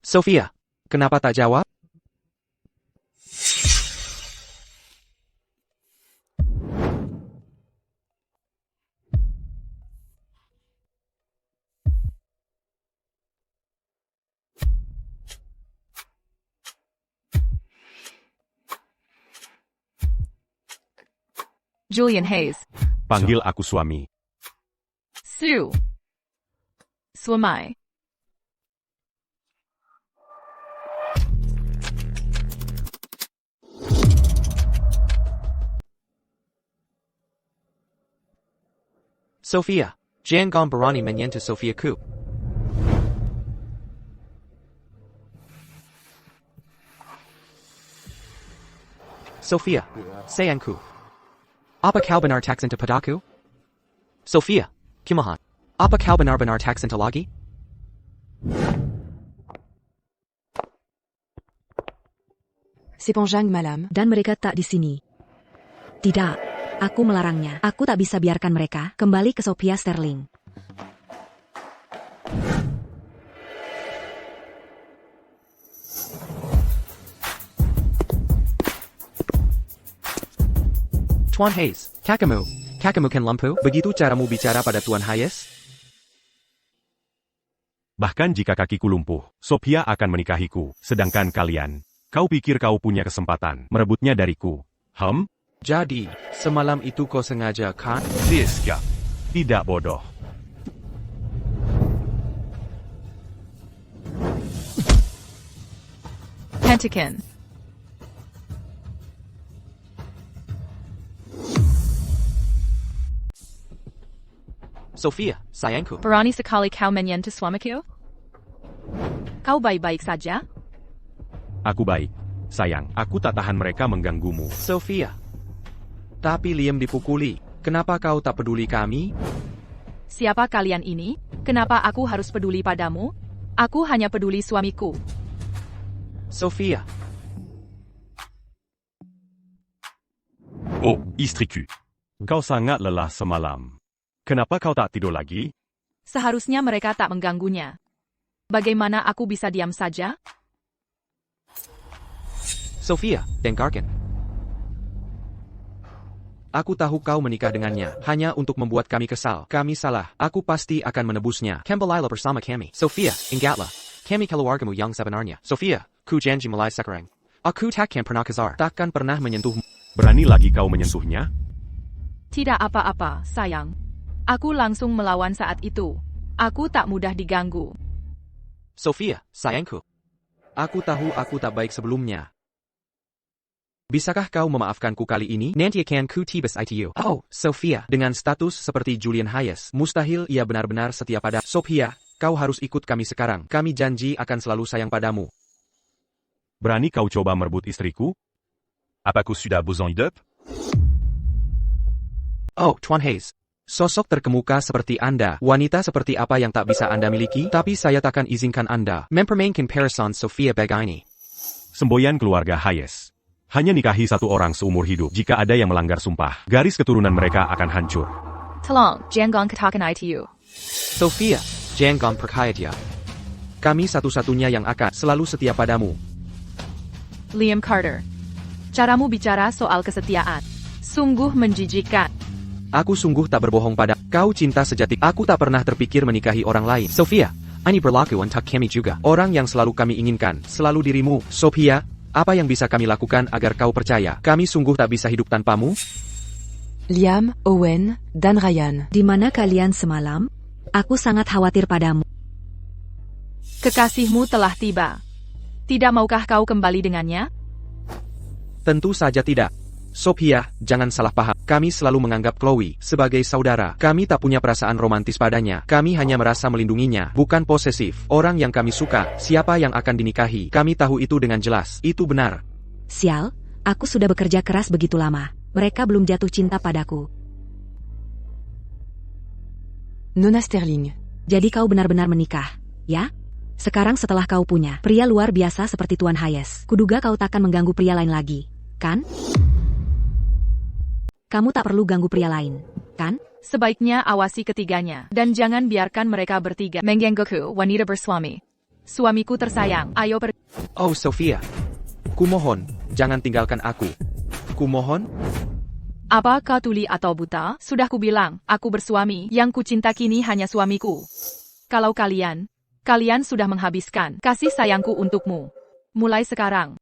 Sophia, kenapa tak jawab? Julian Hayes. Panggil aku suami. Sue. Suamai. Sophia, jangan berani menyentuh Sophia ku. Sophia, sayangku. Apa kau benar tak cinta padaku? Sophia, kumaha? Apa kau benar-benar tak cinta lagi? Sepanjang malam. Dan mereka tak di sini. Tidak. Aku melarangnya. Aku tak bisa biarkan mereka kembali ke Sophia Sterling. Tuan Hayes, kakamu kan lampu? Begitu caramu bicara pada Tuan Hayes? Bahkan jika kakiku lumpuh, Sophia akan menikahiku. Sedangkan kalian, kau pikir kau punya kesempatan merebutnya dariku? Jadi, semalam itu kau sengaja kan? Siska. Tidak bodoh. Pentakin. Sophia, sayangku. Berani sekali kau menyentuh suamiku? Kau baik-baik saja? Aku baik. Sayang, aku tak tahan mereka mengganggumu. Sophia. Tapi Liam dipukuli. Kenapa kau tak peduli kami? Siapa kalian ini? Kenapa aku harus peduli padamu? Aku hanya peduli suamiku. Sophia. Oh, istriku. Kau sangat lelah semalam. Kenapa kau tak tidur lagi? Seharusnya mereka tak mengganggunya. Bagaimana aku bisa diam saja? Sophia, dengarkan. Aku tahu kau menikah dengannya, hanya untuk membuat kami kesal. Kami salah, aku pasti akan menebusnya. Kembalilah bersama kami. Sophia, ingatlah. Kami keluargamu yang sebenarnya. Sophia, ku janji mulai sekarang. Aku takkan pernah kasar. Takkan pernah menyentuhmu. Berani lagi kau menyentuhnya? Tidak apa-apa, sayang. Aku langsung melawan saat itu. Aku tak mudah diganggu. Sophia, sayangku. Aku tahu aku tak baik sebelumnya. Bisakah kau memaafkanku kali ini? Nanti akan ku tibas itu. Oh, Sophia. Dengan status seperti Julian Hayes, mustahil ia benar-benar setia pada Sophia. Kau harus ikut kami sekarang. Kami janji akan selalu sayang padamu. Berani kau coba merebut istriku? Apakah sudah bosan hidup? Oh, Tuan Hayes. Sosok terkemuka seperti Anda, wanita seperti apa yang tak bisa Anda miliki, tapi saya takkan izinkan Anda mempermainkan Person Sophia begini. Semboyan keluarga Hayes. Hanya nikahi satu orang seumur hidup. Jika ada yang melanggar sumpah, garis keturunan mereka akan hancur. Tolong, jangan katakan itu. Sophia, jangan percaya dia. Kami satu-satunya yang akan selalu setia padamu. Liam Carter. Caramu bicara soal kesetiaan. Sungguh menjijikkan. Aku sungguh tak berbohong pada kau cinta sejati. Aku tak pernah terpikir menikahi orang lain. Sophia, ini berlaku untuk kami juga. Orang yang selalu kami inginkan, selalu dirimu. Sophia, apa yang bisa kami lakukan agar kau percaya? Kami sungguh tak bisa hidup tanpamu. Liam, Owen, dan Ryan. Di mana kalian semalam? Aku sangat khawatir padamu. Kekasihmu telah tiba. Tidak maukah kau kembali dengannya? Tentu saja tidak. Sophia, jangan salah paham. Kami selalu menganggap Chloe sebagai saudara. Kami tak punya perasaan romantis padanya. Kami hanya merasa melindunginya, bukan posesif. Orang yang kami suka, siapa yang akan dinikahi. Kami tahu itu dengan jelas. Itu benar. Sial, aku sudah bekerja keras begitu lama. Mereka belum jatuh cinta padaku. Nona Sterling. Jadi kau benar-benar menikah, ya? Sekarang setelah kau punya pria luar biasa seperti Tuan Hayes, kuduga kau takkan mengganggu pria lain lagi, kan? Kamu tak perlu ganggu pria lain, kan? Sebaiknya awasi ketiganya, dan jangan biarkan mereka bertiga menggangguku wanita bersuami. Suamiku tersayang, ayo pergi. Oh Sophia, kumohon, jangan tinggalkan aku. Kumohon? Apa kau tuli atau buta? Sudah kubilang, aku bersuami, yang kucinta kini hanya suamiku. Kalau kalian sudah menghabiskan kasih sayangku untukmu. Mulai sekarang,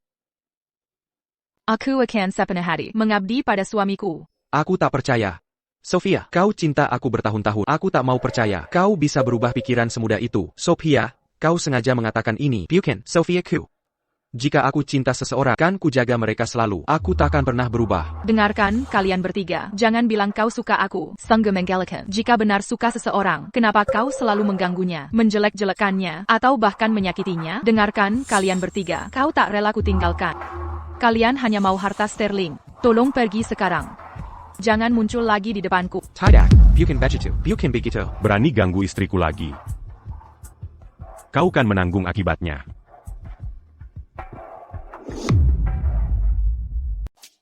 aku akan sepenuh hati mengabdi pada suamiku. Aku tak percaya. Sophia, kau cinta aku bertahun-tahun. Aku tak mau percaya. Kau bisa berubah pikiran semudah itu. Sophia, kau sengaja mengatakan ini. Bukan, Sophia ku. Jika aku cinta seseorang, kan ku jaga mereka selalu. Aku takkan pernah berubah. Dengarkan, kalian bertiga. Jangan bilang kau suka aku. Sungguh menggelikan. Jika benar suka seseorang, kenapa kau selalu mengganggunya, menjelek-jelekannya, atau bahkan menyakitinya? Dengarkan, kalian bertiga. Kau tak rela ku tinggalkan. Kalian hanya mau harta sterling. Tolong pergi sekarang. Jangan muncul lagi di depanku. Tidak, bukan begitu. Bukan begitu. Berani ganggu istriku lagi. Kau kan menanggung akibatnya.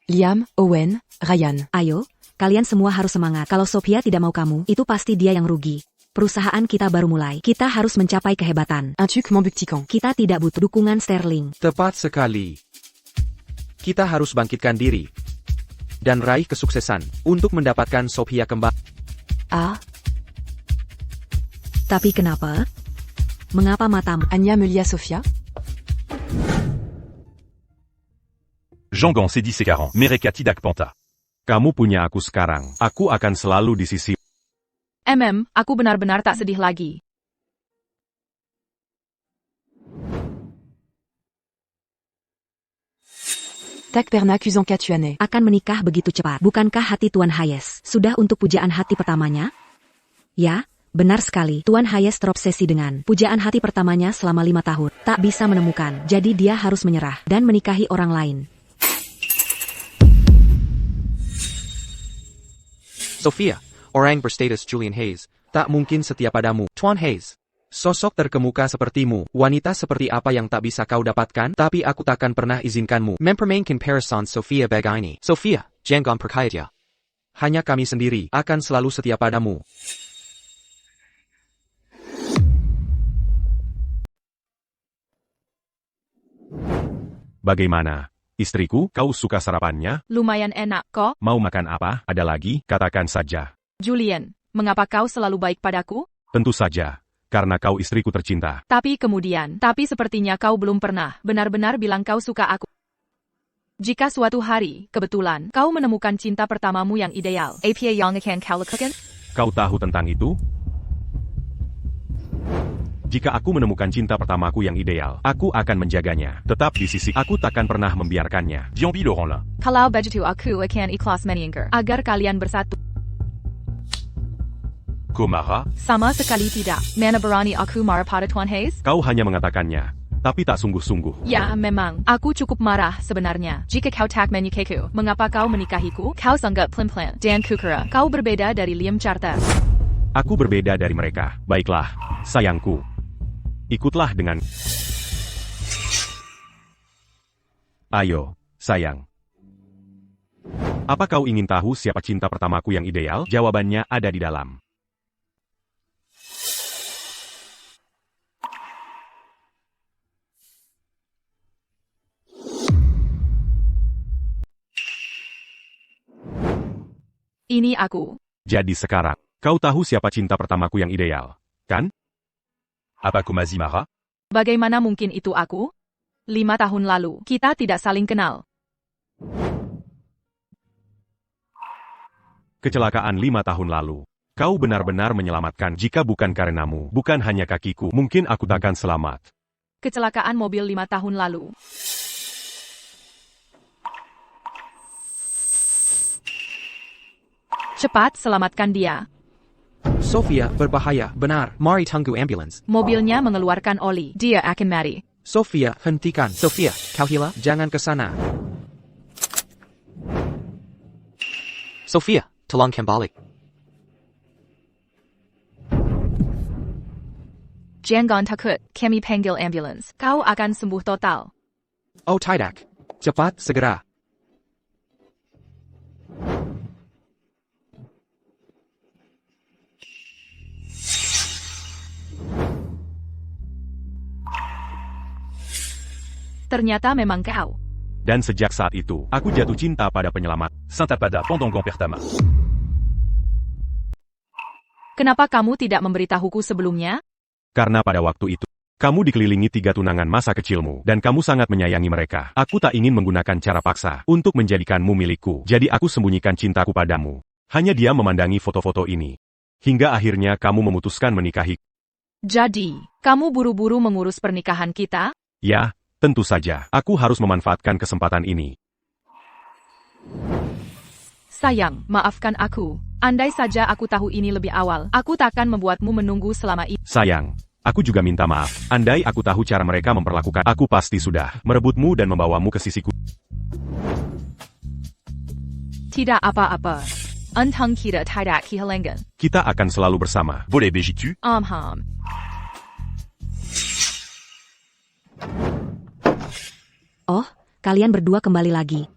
Liam, Owen, Ryan. Ayo, kalian semua harus semangat. Kalau Sophia tidak mau kamu, itu pasti dia yang rugi. Perusahaan kita baru mulai. Kita harus mencapai kehebatan. Un truc membuktikan. Kita tidak butuh dukungan sterling. Tepat sekali. Kita harus bangkitkan diri dan raih kesuksesan untuk mendapatkan Sophia kembali. Ah, Tapi kenapa? Mengapa matamu? Anya me lia Sophia. Jean Gans Sedi Sekarang, Mereka Tidak Panta. Kamu punya aku sekarang. Aku akan selalu di sisi. Aku benar-benar tak sedih lagi. Tak pernah accusant qu'à tu année. Akan menikah begitu cepat. Bukankah hati Tuan Hayes sudah untuk pujaan hati pertamanya? Ya, benar sekali. Tuan Hayes terobsesi dengan pujaan hati pertamanya selama 5 tahun. Tak bisa menemukan, jadi dia harus menyerah dan menikahi orang lain. Sophia, orang berstatus Julian Hayes, tak mungkin setia padamu. Tuan Hayes, sosok terkemuka sepertimu, wanita seperti apa yang tak bisa kau dapatkan, tapi aku takkan pernah izinkanmu mempermainkan Parison Sophia Bagaini. Sophia, jangan percaya dia. Hanya kami sendiri akan selalu setia padamu. Bagaimana? Istriku, kau suka sarapannya? Lumayan enak kok. Mau makan apa? Ada lagi? Katakan saja. Julian, mengapa kau selalu baik padaku? Tentu saja. Karena kau istriku tercinta. Tapi sepertinya kau belum pernah benar-benar bilang kau suka aku. Jika suatu hari, kebetulan, kau menemukan cinta pertamamu yang ideal, apa yang akan kau lakukan? Kau tahu tentang itu? Jika aku menemukan cinta pertamaku yang ideal, aku akan menjaganya. Tetap di sisi, aku takkan pernah membiarkannya. Jean-Pierre Laurent lah. Kalau begitu aku akan ikhlas meninggal, agar kalian bersatu. Kumara? Sama sekali tidak. Mana berani aku marah pada Tuan Hayes? Kau hanya mengatakannya, tapi tak sungguh-sungguh. Ya, memang. Aku cukup marah sebenarnya. Jika kau tak menyukaiku, mengapa kau menikahiku? Kau sangat plan-plan. Dan kukira, kau berbeda dari Liam Carter. Aku berbeda dari mereka. Baiklah, sayangku. Ikutlah dengan... Ayo, sayang. Apa kau ingin tahu siapa cinta pertamaku yang ideal? Jawabannya ada di dalam. Ini aku. Jadi sekarang, kau tahu siapa cinta pertamaku yang ideal, kan? Apa Kumazimara? Bagaimana mungkin itu aku? 5 tahun lalu, kita tidak saling kenal. Kecelakaan 5 tahun lalu. Kau benar-benar menyelamatkan. Jika bukan karenamu, bukan hanya kakiku, mungkin aku takkan selamat. Kecelakaan mobil 5 tahun lalu. Cepat, selamatkan dia. Sophia, berbahaya, benar. Mari tunggu ambulans. Mobilnya mengeluarkan oli. Dia akan mati. Sophia, hentikan. Sophia, kau gila, jangan ke sana. Sophia, tolong kembali. Jangan takut, kami panggil ambulans. Kau akan sembuh total. Oh tidak. Cepat, segera. Ternyata memang kau. Dan sejak saat itu, aku jatuh cinta pada penyelamat. Santapada Pondonggon pertama. Kenapa kamu tidak memberitahuku sebelumnya? Karena pada waktu itu, kamu dikelilingi 3 tunangan masa kecilmu, dan kamu sangat menyayangi mereka. Aku tak ingin menggunakan cara paksa untuk menjadikanmu milikku. Jadi aku sembunyikan cintaku padamu. Hanya dia memandangi foto-foto ini. Hingga akhirnya kamu memutuskan menikahi. Jadi, kamu buru-buru mengurus pernikahan kita? Ya, tentu saja. Aku harus memanfaatkan kesempatan ini. Sayang, maafkan aku. Andai saja aku tahu ini lebih awal, aku takkan membuatmu menunggu selama ini. Sayang, aku juga minta maaf. Andai aku tahu cara mereka memperlakukan, aku pasti sudah merebutmu dan membawamu ke sisiku. Tidak apa-apa. Untang kita tidak kehilangan. Kita akan selalu bersama. Boleh begitu? Oh, kalian berdua kembali lagi.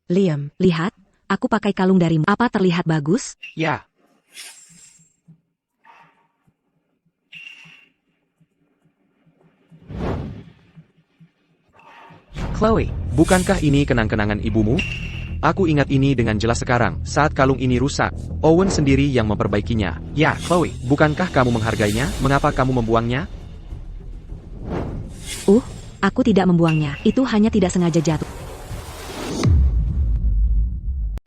Liam, lihat, aku pakai kalung darimu. Apa terlihat bagus? Ya. Chloe, bukankah ini kenang-kenangan ibumu? Aku ingat ini dengan jelas sekarang, saat kalung ini rusak. Owen sendiri yang memperbaikinya. Ya, Chloe, bukankah kamu menghargainya? Mengapa kamu membuangnya? Aku tidak membuangnya. Itu hanya tidak sengaja jatuh.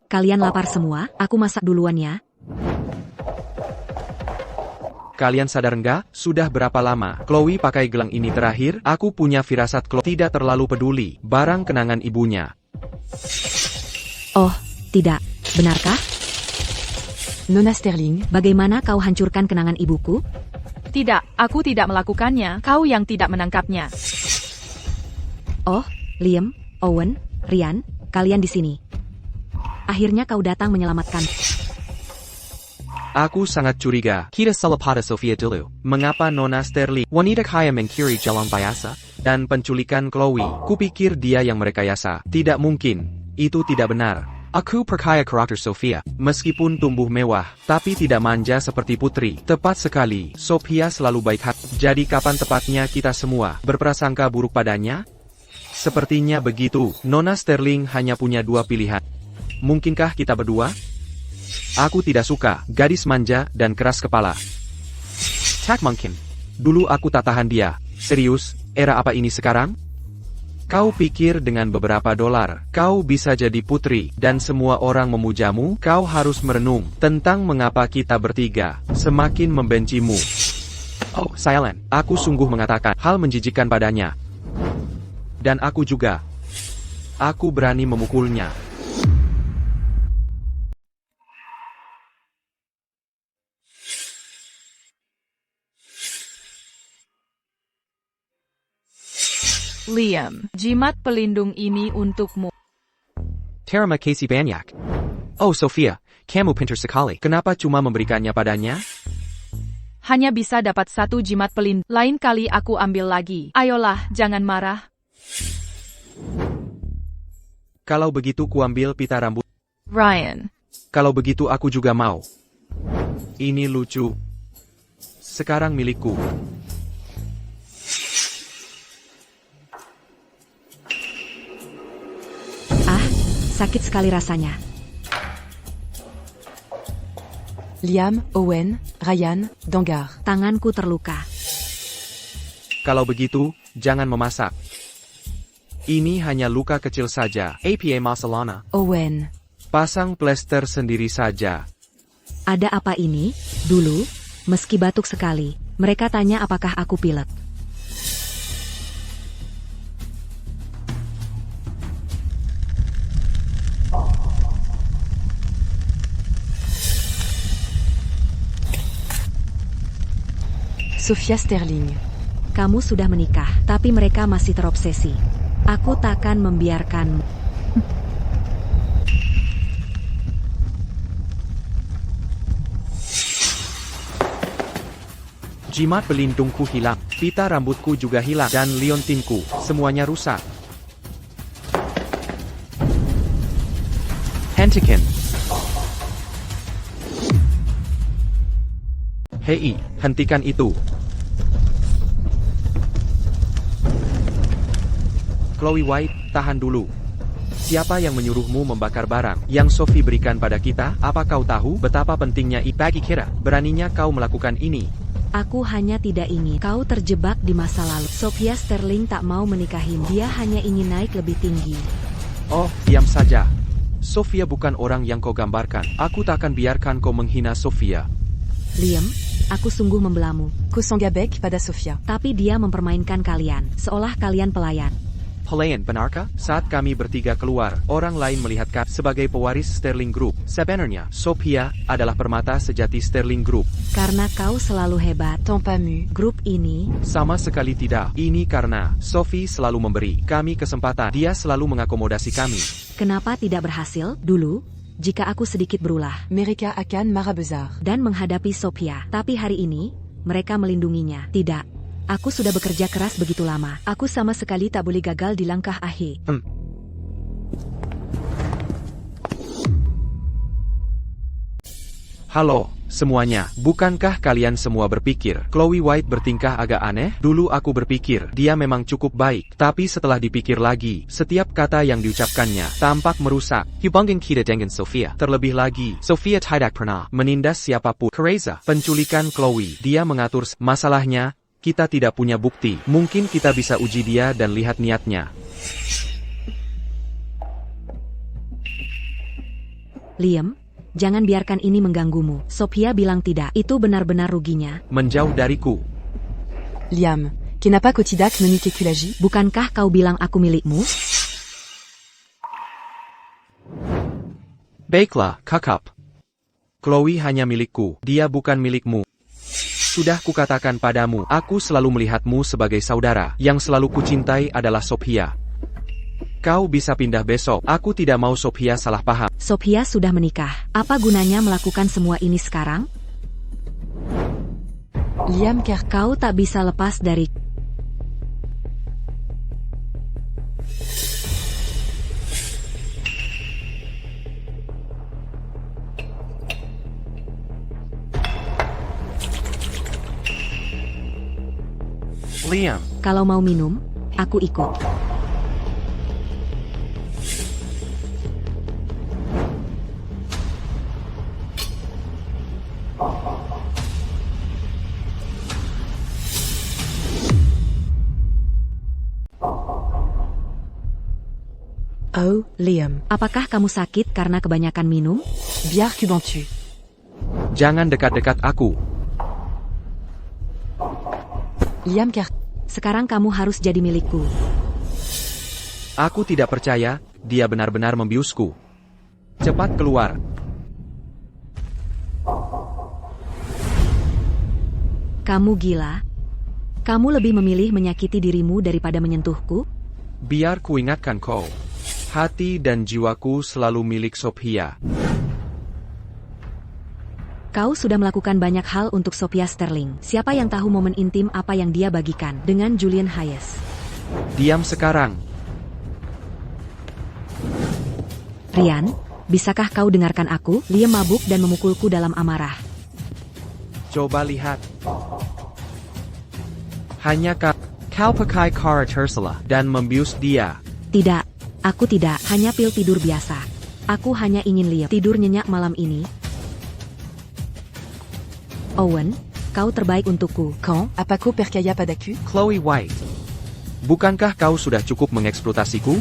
Kalian lapar semua? Aku masak duluan ya. Kalian sadar enggak? Sudah berapa lama Chloe pakai gelang ini terakhir? Aku punya firasat Chloe tidak terlalu peduli. Barang kenangan ibunya. Oh, tidak. Benarkah? Nona Sterling, Bagaimana kau hancurkan kenangan ibuku? Tidak, aku tidak melakukannya. Kau yang tidak menangkapnya. Oh, Liam, Owen, Ryan, kalian di sini. Akhirnya kau datang menyelamatkan. Aku sangat curiga. Kita salah pada Sofia dulu. Mengapa Nona Sterling, wanita kaya mencuri jalan biasa, dan penculikan Chloe? Kupikir dia yang merekayasa. Tidak mungkin. Itu tidak benar. Aku percaya karakter Sofia. Meskipun tumbuh mewah, tapi tidak manja seperti putri. Tepat sekali. Sofia selalu baik hati. Jadi kapan tepatnya kita semua berprasangka buruk padanya? Sepertinya begitu. Nona Sterling hanya punya dua pilihan. Mungkinkah kita berdua? Aku tidak suka gadis manja dan keras kepala. Tak mungkin. Dulu aku tak tahan dia. Serius, era apa ini sekarang? Kau pikir dengan beberapa dolar, kau bisa jadi putri, dan semua orang memujamu? Kau harus merenung tentang mengapa kita bertiga semakin membencimu. Oh, Silent, aku sungguh mengatakan hal menjijikkan padanya. Dan aku juga. Aku berani memukulnya. Liam, jimat pelindung ini untukmu. Terima kasih banyak. Oh, Sofia, kamu pintar sekali. Kenapa cuma memberikannya padanya? Hanya bisa dapat satu jimat pelindung. Lain kali aku ambil lagi. Ayolah, jangan marah. Kalau begitu kuambil pita rambut. Ryan. Kalau begitu aku juga mau. Ini lucu. Sekarang milikku. Sakit sekali rasanya. Liam, Owen, Ryan, Dangar. Tanganku terluka. Kalau begitu, jangan memasak. Ini hanya luka kecil saja. APA masalahnya. Owen, Pasang plester sendiri saja. Ada apa ini? Dulu, meski batuk sekali, mereka tanya apakah aku pilek. Sofia Sterling. Kamu sudah menikah, tapi mereka masih terobsesi. Aku takkan membiarkanmu. Jimat pelindungku hilang, pita rambutku juga hilang, dan liontinku, semuanya rusak. Hentikan. Hei, hentikan itu. Chloe White, tahan dulu. Siapa yang menyuruhmu membakar barang yang Sophie berikan pada kita? Apa kau tahu betapa pentingnya bagi kita? Beraninya kau melakukan ini? Aku hanya tidak ingin kau terjebak di masa lalu. Sofia Sterling tak mau menikahimu. Dia hanya ingin naik lebih tinggi. Oh, diam saja. Sofia bukan orang yang kau gambarkan. Aku tak akan biarkan kau menghina Sofia. Liam, aku sungguh membelamu. Kosongabek pada Sofia. Tapi dia mempermainkan kalian, seolah kalian pelayan. Pelayan, benarkah? Saat kami bertiga keluar, orang lain melihat kami sebagai pewaris Sterling Group. Sebenarnya, Sophia adalah permata sejati Sterling Group. Karena kau selalu hebat. Tant pas mu. Grup ini, Sama sekali tidak. Ini karena Sophie selalu memberi kami kesempatan. Dia selalu mengakomodasi kami. kenapa tidak berhasil? Dulu, jika aku sedikit berulah Mereka akan marah besar. dan menghadapi Sophia. Tapi hari ini, mereka melindunginya. Tidak. Aku sudah bekerja keras begitu lama. Aku sama sekali tak boleh gagal di langkah akhir. Halo, semuanya. Bukankah kalian semua berpikir, Chloe White bertingkah agak aneh? Dulu aku berpikir, dia memang cukup baik. Tapi setelah dipikir lagi, setiap kata yang diucapkannya, tampak merusak. Hubungan kita dengan Sophia. Terlebih lagi, Sophia tidak pernah menindas siapapun. Kereza, penculikan Chloe. Dia mengatur masalahnya, kita tidak punya bukti. Mungkin kita bisa uji dia dan lihat niatnya. Liam, jangan biarkan ini mengganggumu. Sophia bilang tidak. Itu benar-benar ruginya. Menjauh dariku. Liam, qui n'a pas Kotidak Noni Kekulagi? Bukankah kau bilang aku milikmu? Baiklah, kakak. Chloe hanya milikku, dia bukan milikmu. Sudah kukatakan padamu, aku selalu melihatmu sebagai saudara. Yang selalu kucintai adalah Sophia. Kau bisa pindah besok, aku tidak mau Sophia salah paham. Sophia sudah menikah. Apa gunanya melakukan semua ini sekarang? Liam, car Kau tak bisa lepas dari... Liam, Kalau mau minum, aku ikut. Oh, Liam. Apakah kamu sakit karena kebanyakan minum? Biar Kubantu. jangan dekat-dekat aku. Liam, car Sekarang kamu harus jadi milikku. Aku tidak percaya, dia benar-benar membiusku. Cepat keluar. Kamu gila? Kamu lebih memilih menyakiti dirimu daripada menyentuhku? Biar ku ingatkan kau. Hati dan jiwaku selalu milik Sophia. Kau sudah melakukan banyak hal untuk Sophia Sterling. Siapa yang tahu momen intim apa yang dia bagikan dengan Julian Hayes? Diam sekarang. Ryan, bisakah kau dengarkan aku? Liam mabuk dan memukulku dalam amarah. Coba lihat. Hanya kau pakai cara tercela dan membius dia. Tidak, aku tidak. Hanya pil tidur biasa. Aku hanya ingin Liam tidur nyenyak malam ini. Owen, kau terbaik untukku. quand Apako Perkaya Padaku? Chloe White. Bukankah kau sudah cukup mengeksploitasiku?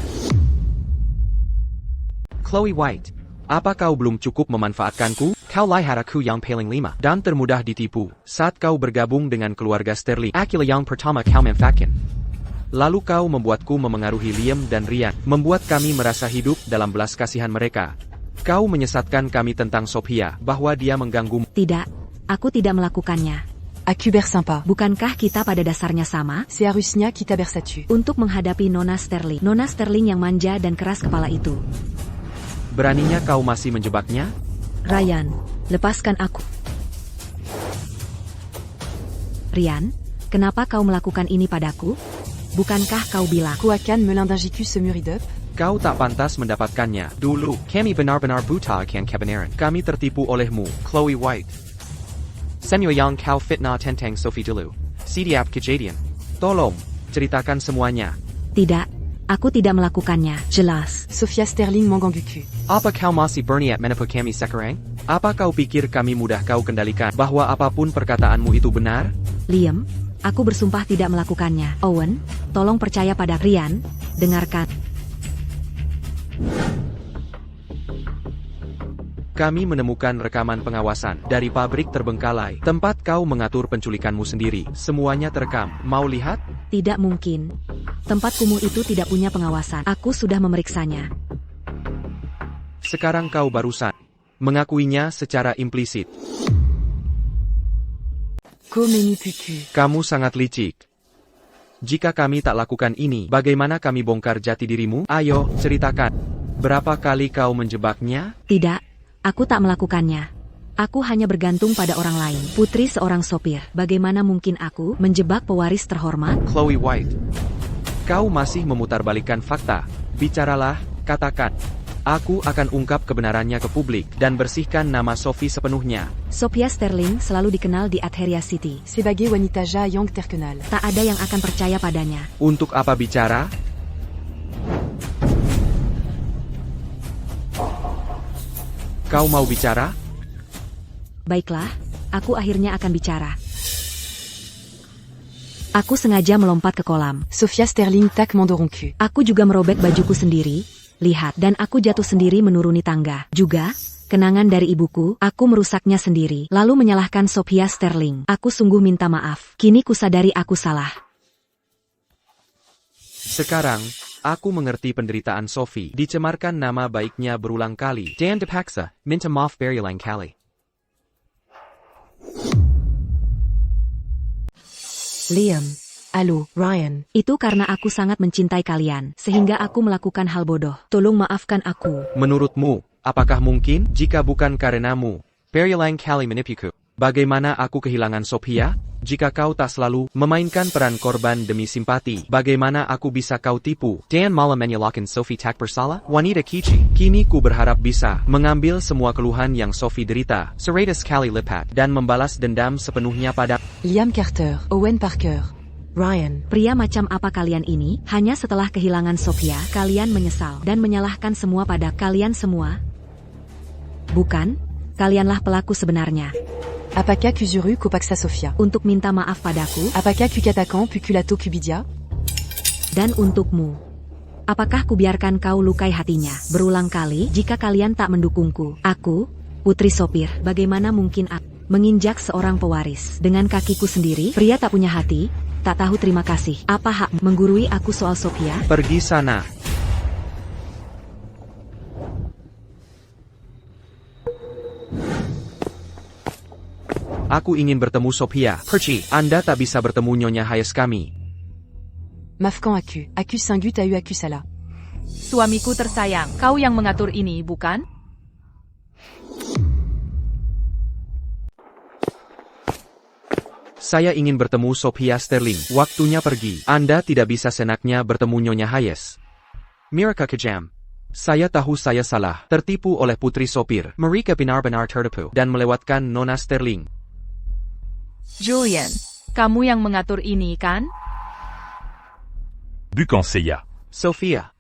Chloe White. Apa kau belum cukup memanfaatkanku? Kau lihat aku yang paling lima dan termudah ditipu. Saat kau bergabung dengan keluarga Sterling, akulah yang pertama kau manfaatkan. Lalu kau membuatku memengaruhi Liam dan Ryan, membuat kami merasa hidup dalam belas kasihan mereka. Kau menyesatkan kami tentang Sophia, bahwa dia mengganggumu. Tidak, aku tidak melakukannya. Aku bersympa. Bukankah kita pada dasarnya sama? C'est Arusnia qui t'a bersatu. Untuk menghadapi Nona Sterling. Nona Sterling yang manja dan keras kepala itu. Beraninya kau masih menjebaknya? Ryan, lepaskan aku. Ryan, kenapa kau melakukan ini padaku? Bukankah kau bilang? Koakan Melindajiku Semuridep? Kau tak pantas mendapatkannya. Dulu, kami benar-benar buta akan kebenaran. Kami tertipu olehmu, Chloe White. Semua yang kau fitnah tentang Sophie dulu. Siap kejadian. Tolong, ceritakan semuanya. Tidak, aku tidak melakukannya. Jelas. Sophia Sterling Mangangguku. Apa kau masih berniat menipu kami sekarang? Apa kau pikir kami mudah kau kendalikan bahwa apapun perkataanmu itu benar? Liam, aku bersumpah tidak melakukannya. Owen, tolong percaya pada Ryan. Dengarkan. Kami menemukan rekaman pengawasan dari pabrik terbengkalai, tempat kau mengatur penculikanmu sendiri. Semuanya terekam. Mau lihat? Tidak mungkin. Tempat kumuh itu tidak punya pengawasan. Aku sudah memeriksanya. Sekarang kau barusan mengakuinya secara implisit. Komeni Puku. Kamu sangat licik. Jika kami tak lakukan ini, bagaimana kami bongkar jati dirimu? Ayo, ceritakan. Berapa kali kau menjebaknya? Tidak, aku tak melakukannya. Aku hanya bergantung pada orang lain. Putri seorang sopir. Bagaimana mungkin aku menjebak pewaris terhormat? Chloe White. Kau masih memutarbalikkan fakta. Bicaralah, katakan. Aku akan ungkap kebenarannya ke publik dan bersihkan nama Sophie sepenuhnya. Sophia Sterling selalu dikenal di Adheria City. Sebage wanita ja yang terkenal. Tak ada yang akan percaya padanya. Untuk apa bicara? Kau mau bicara? Baiklah, aku akhirnya akan bicara. Aku sengaja melompat ke kolam. Sophia Sterling tak m'endorongku. Aku juga merobek bajuku sendiri. Lihat, dan aku jatuh sendiri menuruni tangga. Juga, kenangan dari ibuku, aku merusaknya sendiri. Lalu menyalahkan Sophia Sterling. Aku sungguh minta maaf. Kini kusadari aku salah. Sekarang, aku mengerti penderitaan Sophie. Dicemarkan nama baiknya berulang kali. Dan dipaksa, minta maaf berulang kali. Liam. Halo, Ryan. Itu karena aku sangat mencintai kalian, sehingga aku melakukan hal bodoh. Tolong maafkan aku. Menurutmu, apakah mungkin jika bukan karenamu, berulang kali menipuku? Bagaimana aku kehilangan Sophia? Jika kau tak selalu memainkan peran korban demi simpati, bagaimana aku bisa kau tipu? Dan malah menyalahkan Sophie tak bersalah? Wanita kici. Kini ku berharap bisa mengambil semua keluhan yang Sophie derita, seratus kali lipat, dan membalas dendam sepenuhnya pada Liam Carter. Owen Parker. Ryan. Pria macam apa kalian ini? Hanya setelah kehilangan Sophia, kalian menyesal dan menyalahkan semua pada kalian semua? Bukan? Kalianlah pelaku sebenarnya. Apaka Kuzuru Kopaksa Sophia. Untuk minta maaf padaku, Apaka Kukatakan Pukulato Kubidia. dan untukmu. Apakah kubiarkan kau lukai hatinya berulang kali jika kalian tak mendukungku? Aku, putri sopir, bagaimana mungkin aku menginjak seorang pewaris dengan kakiku sendiri? Pria tak punya hati, tak tahu terima kasih. Apa hak menggurui aku soal Sophia? pergi sana. Aku ingin bertemu Sophia. Perci, Anda tak bisa bertemu Nyonya Hayes kami. Mafkan aku. Aku singut a eu aku salah. Suamiku tersayang, kau yang mengatur ini, bukan? Saya ingin bertemu Sophia Sterling. Waktunya pergi. Anda tidak bisa senaknya bertemu Nyonya Hayes. Mereka kejam. Saya tahu saya salah, tertipu oleh putri sopir. Mereka benar-benar tertipu dan melewatkan Nona Sterling. Julian, kamu yang mengatur ini, kan? Bukan saya. Sophia.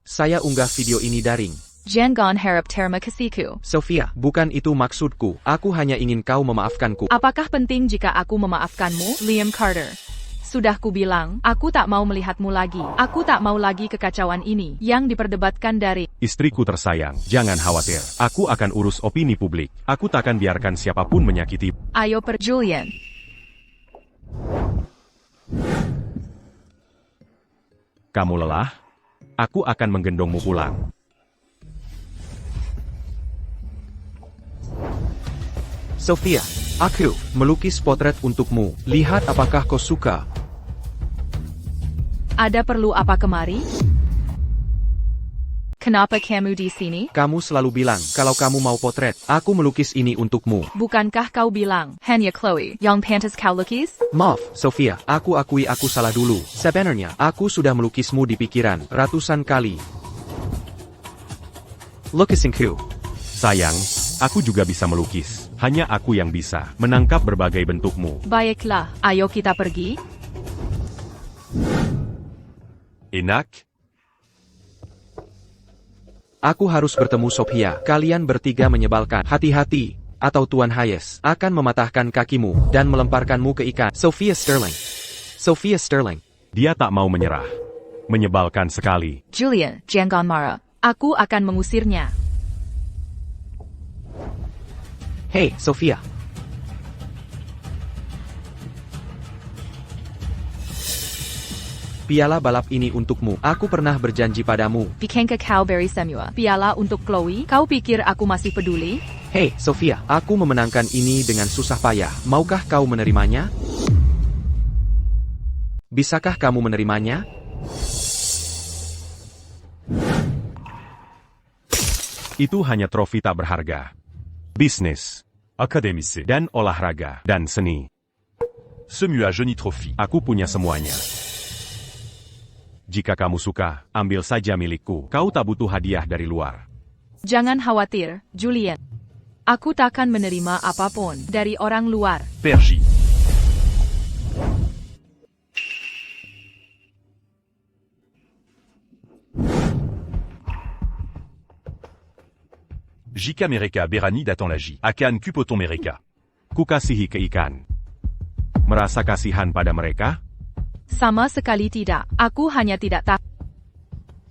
Saya unggah video ini daring. Jangan harap terima kasihku. Sophia, bukan itu maksudku. Aku hanya ingin kau memaafkanku. Apakah penting jika aku memaafkanmu, Liam Carter? Sudah kubilang, aku tak mau melihatmu lagi. Aku tak mau lagi kekacauan ini yang diperdebatkan dari Istriku tersayang, jangan khawatir. Aku akan urus opini publik. Aku takkan biarkan siapapun menyakiti. Ayo Julian. Kamu lelah? Aku akan menggendongmu pulang. Sophia, aku melukis potret untukmu. Lihat apakah kau suka. Ada perlu apa kemari? Kenapa kamu di sini? Kamu selalu bilang kalau kamu mau potret. Aku melukis ini untukmu. Bukankah kau bilang, hanya Chloe, yang pantas kau lukis? Maaf, Sophia, aku akui aku salah dulu. Sebenarnya, aku sudah melukismu di pikiran ratusan kali. Lukisinku. Sayang, aku juga bisa melukis. Hanya aku yang bisa menangkap berbagai bentukmu. Baiklah, ayo kita pergi. Enak? Aku harus bertemu Sophia. Kalian bertiga menyebalkan. Hati-hati, atau Tuan Hayes akan mematahkan kakimu dan melemparkanmu ke ikan. Sophia Sterling. Sophia Sterling. Dia tak mau menyerah. Menyebalkan sekali. Julian, jangan marah. Aku akan mengusirnya. Hei, Sophia. Piala balap ini untukmu. Aku pernah berjanji padamu. Bukankah kau beri semua piala untuk Chloe? Kau pikir aku masih peduli? Hei, Sophia, aku memenangkan ini dengan susah payah. Maukah kau menerimanya? Bisakah kamu menerimanya? Itu hanya trofi tak berharga. Bisnis, akademisi, dan olahraga, dan seni. Semua jenis trofi. Aku punya semuanya. Jika kamu suka, ambil saja milikku. Kau tak butuh hadiah dari luar. Jangan khawatir, Julian. Aku takkan menerima apapun dari orang luar. Pergy. Jika mereka berani datang lagi, akan kupotong mereka. Kukasihi ke ikan. Merasa kasihan pada mereka? Sama sekali tidak. Aku hanya tidak tak.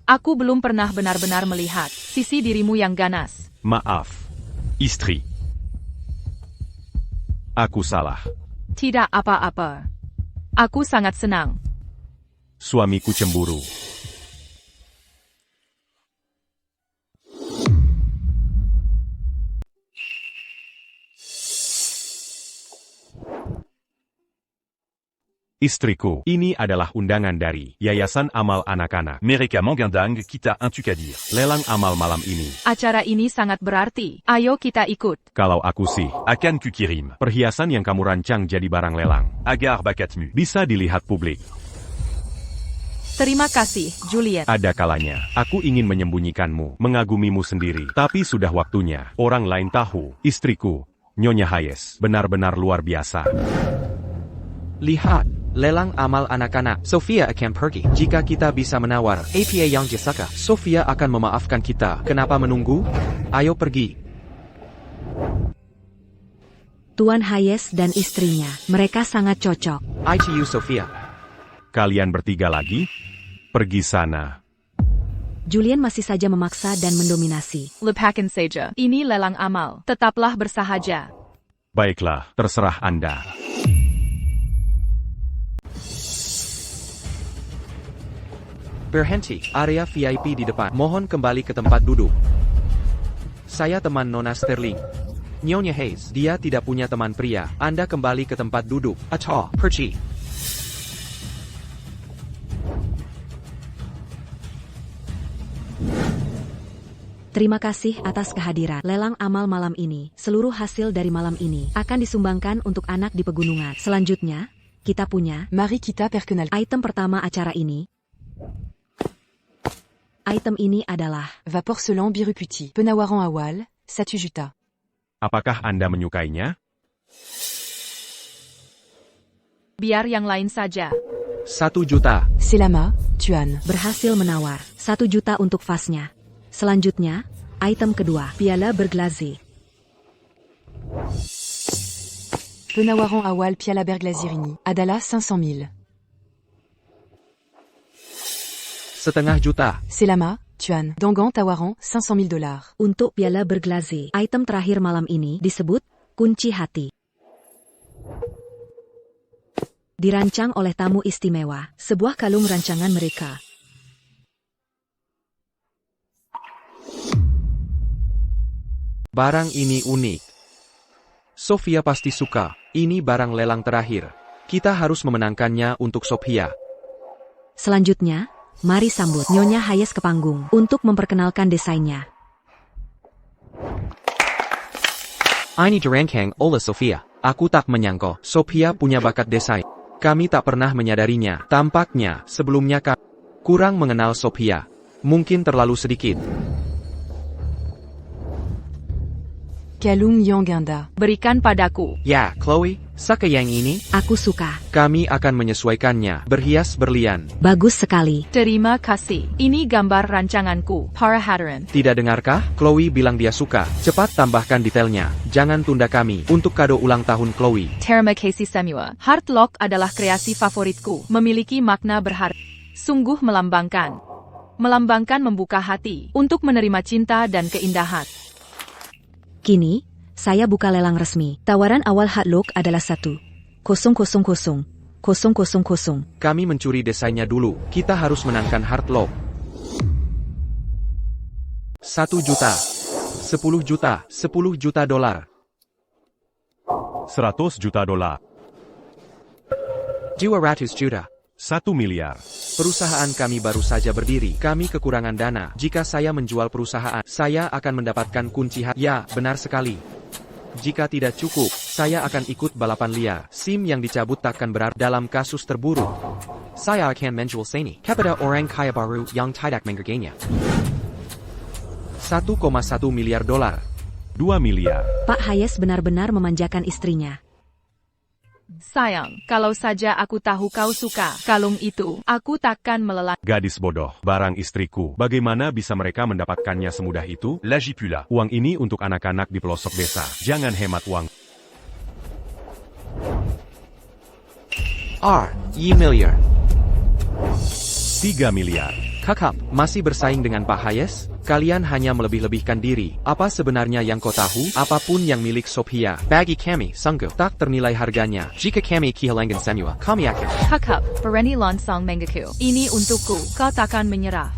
Aku belum pernah benar-benar melihat sisi dirimu yang ganas. Maaf, istri. Aku salah. Tidak apa-apa. Aku sangat senang. Suamiku cemburu. Istriku, ini adalah undangan dari Yayasan Amal Anak-anak. Mereka mengundang kita untuk hadir. Lelang amal malam ini. Acara ini sangat berarti. Ayo kita ikut. Kalau aku sih, akan kukirim perhiasan yang kamu rancang jadi barang lelang. Agar bakatmu bisa dilihat publik. Terima kasih, Julian. Ada kalanya, aku ingin menyembunyikanmu, mengagumimu sendiri. Tapi sudah waktunya. Orang lain tahu, istriku, Nyonya Hayes, benar-benar luar biasa. Lihat, lelang amal anak-anak. Sofia akan pergi. Jika kita bisa menawar APA yang Jessica, Sofia akan memaafkan kita. Kenapa menunggu? Ayo pergi. Tuan Hayes dan istrinya, mereka sangat cocok. ITU Sofia. Kalian bertiga lagi? Pergi sana. Julian masih saja memaksa dan mendominasi. Lepakan saja. Ini lelang amal. Tetaplah bersahaja. Baiklah, terserah Anda. Berhenti, area VIP di depan. Mohon kembali ke tempat duduk. Saya teman Nona Sterling. Nyonya Hayes, dia tidak punya teman pria. Anda kembali ke tempat duduk. Atau, pergi. Terima kasih atas kehadiran. Lelang amal malam ini, seluruh hasil dari malam ini akan disumbangkan untuk anak di pegunungan. Selanjutnya, kita punya Mari kita perkenal. item pertama acara ini. Item ini adalah Va porcelan biruputi. Penawaran awal, Satu juta. Apakah Anda menyukainya? Biar yang lain saja. 1 juta. Selama, Tuan. berhasil menawar 1 juta untuk vasnya. Selanjutnya, item kedua, piala berglaze. Penawaran awal Piala Berglazirini. Adalah 500 000. 1/2 juta. Selama, Tuan. Dangan tawaran $500,000. Untuk piala berglaze, item terakhir malam ini disebut kunci hati. Dirancang oleh tamu istimewa, sebuah kalung rancangan mereka. Barang ini unik. Sofia pasti suka. Ini barang lelang terakhir. Kita harus memenangkannya untuk Sofia. Selanjutnya, mari sambut Nyonya Hayes ke panggung untuk memperkenalkan desainnya. Ini dirancang oleh Sofia. Aku tak menyangka Sofia punya bakat desain. Kami tak pernah menyadarinya. Tampaknya sebelumnya kami kurang mengenal Sofia. Mungkin terlalu sedikit. Kalung yang ganda. Berikan padaku. Ya, Chloe, suka yang ini? Aku suka. Kami akan menyesuaikannya. Berhias berlian. Bagus sekali. Terima kasih. Ini gambar rancanganku. Para hadirin. Tidak dengarkah? Chloe bilang dia suka. Cepat tambahkan detailnya. Jangan tunda kami. Untuk kado ulang tahun Chloe. Terima kasih semua. Heart Lock adalah kreasi favoritku. Memiliki makna berharga. Sungguh melambangkan. Melambangkan membuka hati untuk menerima cinta dan keindahan. Kini, saya buka lelang resmi. Tawaran awal Heart Lock adalah 1,000,000. Kami mencuri desainnya dulu. Kita harus menangkan Heart Lock. 1 juta. 10 juta. 10 juta dolar. 100 juta dolar. 200 juta. 1 miliar. Perusahaan kami baru saja berdiri. Kami kekurangan dana. Jika saya menjual perusahaan, saya akan mendapatkan kunci hati. Ya, benar sekali. Jika tidak cukup, saya akan ikut balapan liar. SIM yang dicabut takkan berarti dalam kasus terburuk. Saya akan menjual seni kepada orang kaya baru yang tidak menghargainya. 1,1 miliar dolar. 2 miliar. Pak Hayes benar-benar memanjakan istrinya. Sayang, kalau saja aku tahu kau suka kalung itu, aku takkan melelat. Gadis bodoh, barang istriku. Bagaimana bisa mereka mendapatkannya semudah itu? Lagi pula, uang ini untuk anak-anak di pelosok desa. Jangan hemat uang. Miliar. 3 miliar. Kakak, masih bersaing dengan Pak Hayes? Kalian hanya melebih-lebihkan diri. Apa sebenarnya yang kau tahu? Apapun yang milik Sophia, bagi kami, sanggup tak ternilai harganya. Jika kami kehilangan semua, kami akan. Kakak, berani lansang mengaku. Ini untukku, kau takkan menyerah.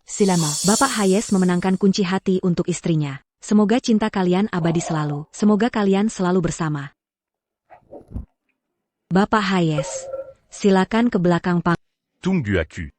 Selama. Bapak Hayes memenangkan kunci hati untuk istrinya. Semoga cinta kalian abadi selalu. Semoga kalian selalu bersama. Bapak Hayes, silakan ke belakang panggung. Tunggu aku.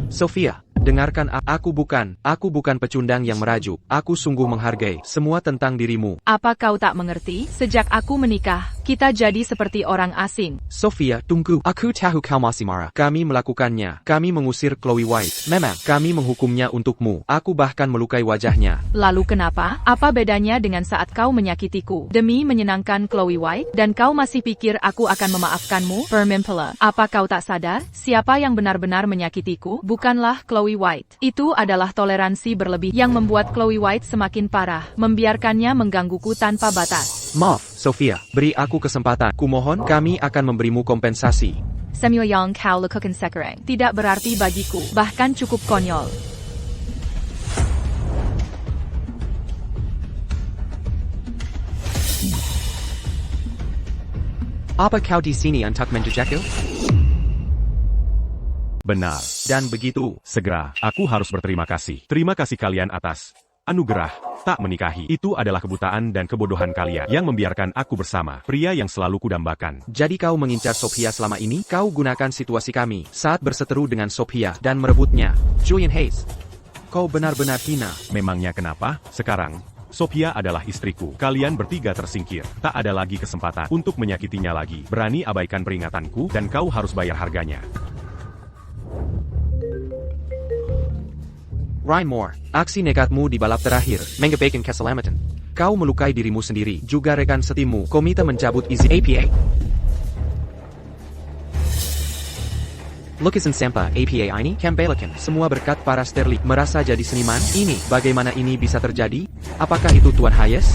Sophia, dengarkan aku bukan pecundang yang merajuk. Aku sungguh menghargai semua tentang dirimu. Apa kau tak mengerti? Sejak aku menikah, kita jadi seperti orang asing. Sophia, tunggu. Aku tahu kau masih marah. Kami melakukannya. Kami mengusir Chloe White. Memang, kami menghukumnya untukmu. Aku bahkan melukai wajahnya. Lalu kenapa? Apa bedanya dengan saat kau menyakitiku? Demi menyenangkan Chloe White, dan kau masih pikir aku akan memaafkanmu? Permimpela, apa kau tak sadar? Siapa yang benar-benar menyakitiku? Bukanlah Chloe White. Itu adalah toleransi berlebih yang membuat Chloe White semakin parah, membiarkannya menggangguku tanpa batas. Maaf, Sophia. Beri aku kesempatan. Kumohon, kami akan memberimu kompensasi. Samuel yang kau lakukan sekarang tidak berarti bagiku, bahkan cukup konyol. Apa kau di sini untuk menjejakku? Benar. Dan begitu. Segera, aku harus berterima kasih. Terima kasih kalian atas anugerah tak menikahi. Itu adalah kebutaan dan kebodohan kalian yang membiarkan aku bersama pria yang selalu kudambakan. Jadi kau mengincar Sophia selama ini? Kau gunakan situasi kami saat berseteru dengan Sophia dan merebutnya. Julian Hayes, kau benar-benar hina. Memangnya kenapa? Sekarang, Sophia adalah istriku. Kalian bertiga tersingkir. Tak ada lagi kesempatan untuk menyakitinya lagi. Berani abaikan peringatanku dan kau harus bayar harganya. Ryan Moore, aksi nekatmu di balap terakhir, mengakibatkan keselamatan. Kau melukai dirimu sendiri, juga rekan setimu. Komite mencabut izin APA. Lukisan sampah APA ini, kembalikan. Semua berkat para Sterling. Merasa jadi seniman? Ini, bagaimana ini bisa terjadi? Apakah itu Tuan Hayes?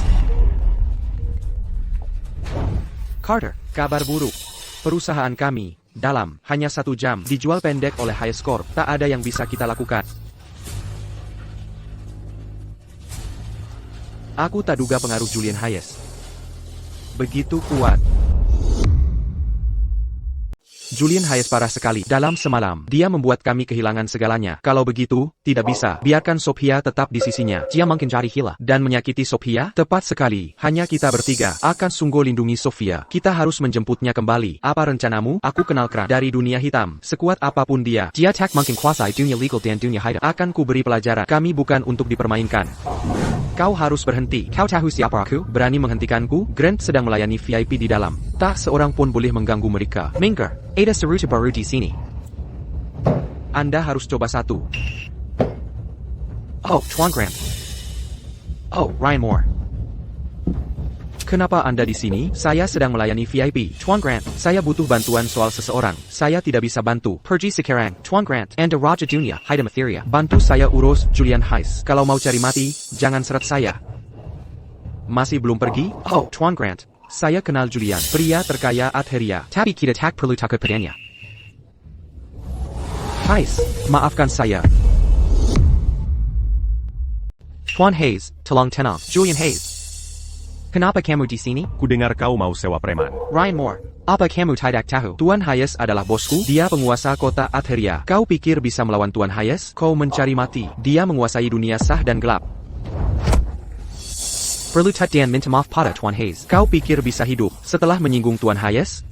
Carter, kabar buruk. Perusahaan kami, dalam hanya 1 jam, dijual pendek oleh Hayes Corp. Tak ada yang bisa kita lakukan. Aku tak duga pengaruh Julian Hayes begitu kuat. Julian Hayes parah sekali. Dalam semalam, dia membuat kami kehilangan segalanya. Kalau begitu, tidak bisa. Biarkan Sophia tetap di sisinya. Dia mungkin cari hilang dan menyakiti Sophia. Tepat sekali. Hanya kita bertiga akan sungguh lindungi Sophia. Kita harus menjemputnya kembali. Apa rencanamu? Aku kenal Kra dari dunia hitam. Sekuat apapun dia tak mungkin kuasai dunia legal dan dunia hitam. Akan ku beri pelajaran. Kami bukan untuk dipermainkan. Kau harus berhenti. Kau tahu siapa aku? Berani menghentikanku? Grant sedang melayani VIP di dalam. Tak seorang pun boleh mengganggu mereka. Minker, ada serutu baru di sini. Anda harus coba satu. Oh, Tuan Grant. Oh, Ryan Moore. Kenapa Anda di sini? Saya sedang melayani VIP. Tuan Grant, saya butuh bantuan soal seseorang. Saya tidak bisa bantu. Pergi sekarang. Tuan Grant, Anda Raja Dunia, Haida Matheria. Bantu saya urus Julian Hayes. Kalau mau cari mati, jangan seret saya. Masih belum pergi? Oh, Tuan Grant. Saya kenal Julian, pria terkaya Atheria. Tapi kita tak perlu takut padanya. Hayes, maafkan saya. Tuan Hayes, tolong tenang. Julian Hayes. Kenapa kamu di sini? Kudengar kau mau sewa preman. Ryan Moore, apa kamu tidak tahu? Tuan Hayes adalah bosku. Dia penguasa kota Atheria. Kau pikir bisa melawan Tuan Hayes? Kau mencari mati. Dia menguasai dunia sah dan gelap. Perlu dan minta maaf pada Tuan Hayes. Kau pikir bisa hidup setelah menyinggung Tuan Hayes?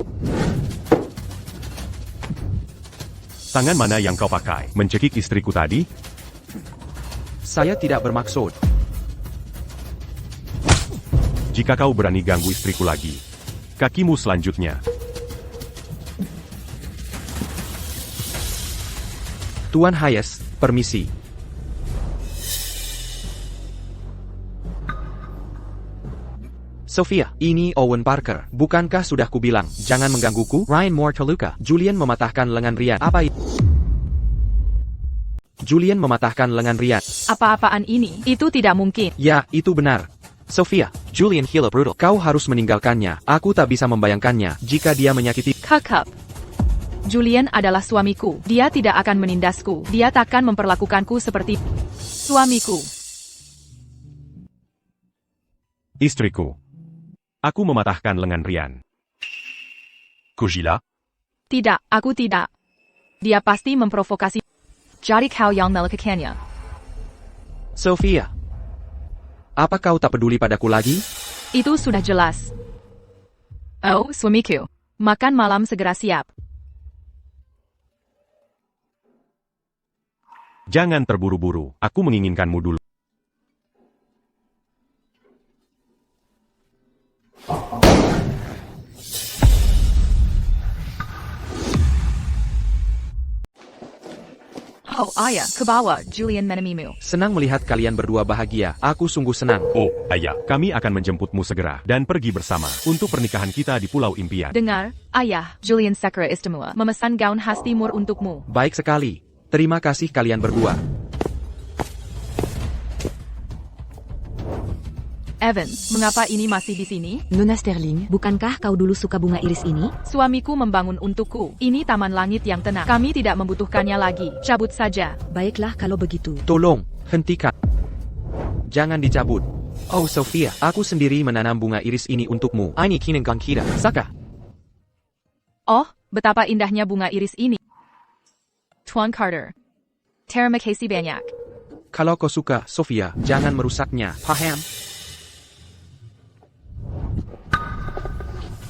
Tangan mana yang kau pakai? Mencekik istriku tadi? Saya tidak bermaksud. Jika kau berani ganggu istriku lagi, kakimu selanjutnya. Tuan Hayes, permisi. Sophia, ini Owen Parker. Bukankah sudah kubilang, jangan menggangguku? Ryan Moore terluka. Julian mematahkan lengan Ryan. Apa itu? Julian mematahkan lengan Ryan. Apa-apaan ini? Itu tidak mungkin. Ya, itu benar. Sophia, Julian Hilo brutal. Kau harus meninggalkannya. Aku tak bisa membayangkannya jika dia menyakiti. Kakak. Julian adalah suamiku. Dia tidak akan menindasku. Dia takkan memperlakukanku seperti suamiku. Istriku. Aku mematahkan lengan Ryan. Kojila? Tidak, aku tidak. Dia pasti memprovokasi. Jadi kau yang melakukannya. Sophia, apa kau tak peduli padaku lagi? Itu sudah jelas. Oh, suamiku. Makan malam segera siap. Jangan terburu-buru, aku menginginkanmu dulu. Oh ayah, ke bawah, Julian menemanimu. Senang melihat kalian berdua bahagia. Aku sungguh senang. Oh, ayah, kami akan menjemputmu segera dan pergi bersama untuk pernikahan kita di Pulau Impian. Dengar, ayah, Julian Sekra Istimua memesan gaun khas timur untukmu. Baik sekali. Terima kasih kalian berdua. Evans, mengapa ini masih di sini? Nona Sterling, Bukankah kau dulu suka bunga iris ini? Suamiku membangun untukku. Ini taman langit yang tenang. Kami tidak membutuhkannya lagi. Cabut saja. Baiklah kalau begitu. Tolong, hentikan. Jangan dicabut. Oh Sophia, aku sendiri menanam bunga iris ini untukmu. Ini kinengkan kita. Saka. Oh, betapa indahnya bunga iris ini. Tuan Carter. Terima kasih banyak. Kalau kau suka, Sophia, jangan merusaknya. Paham?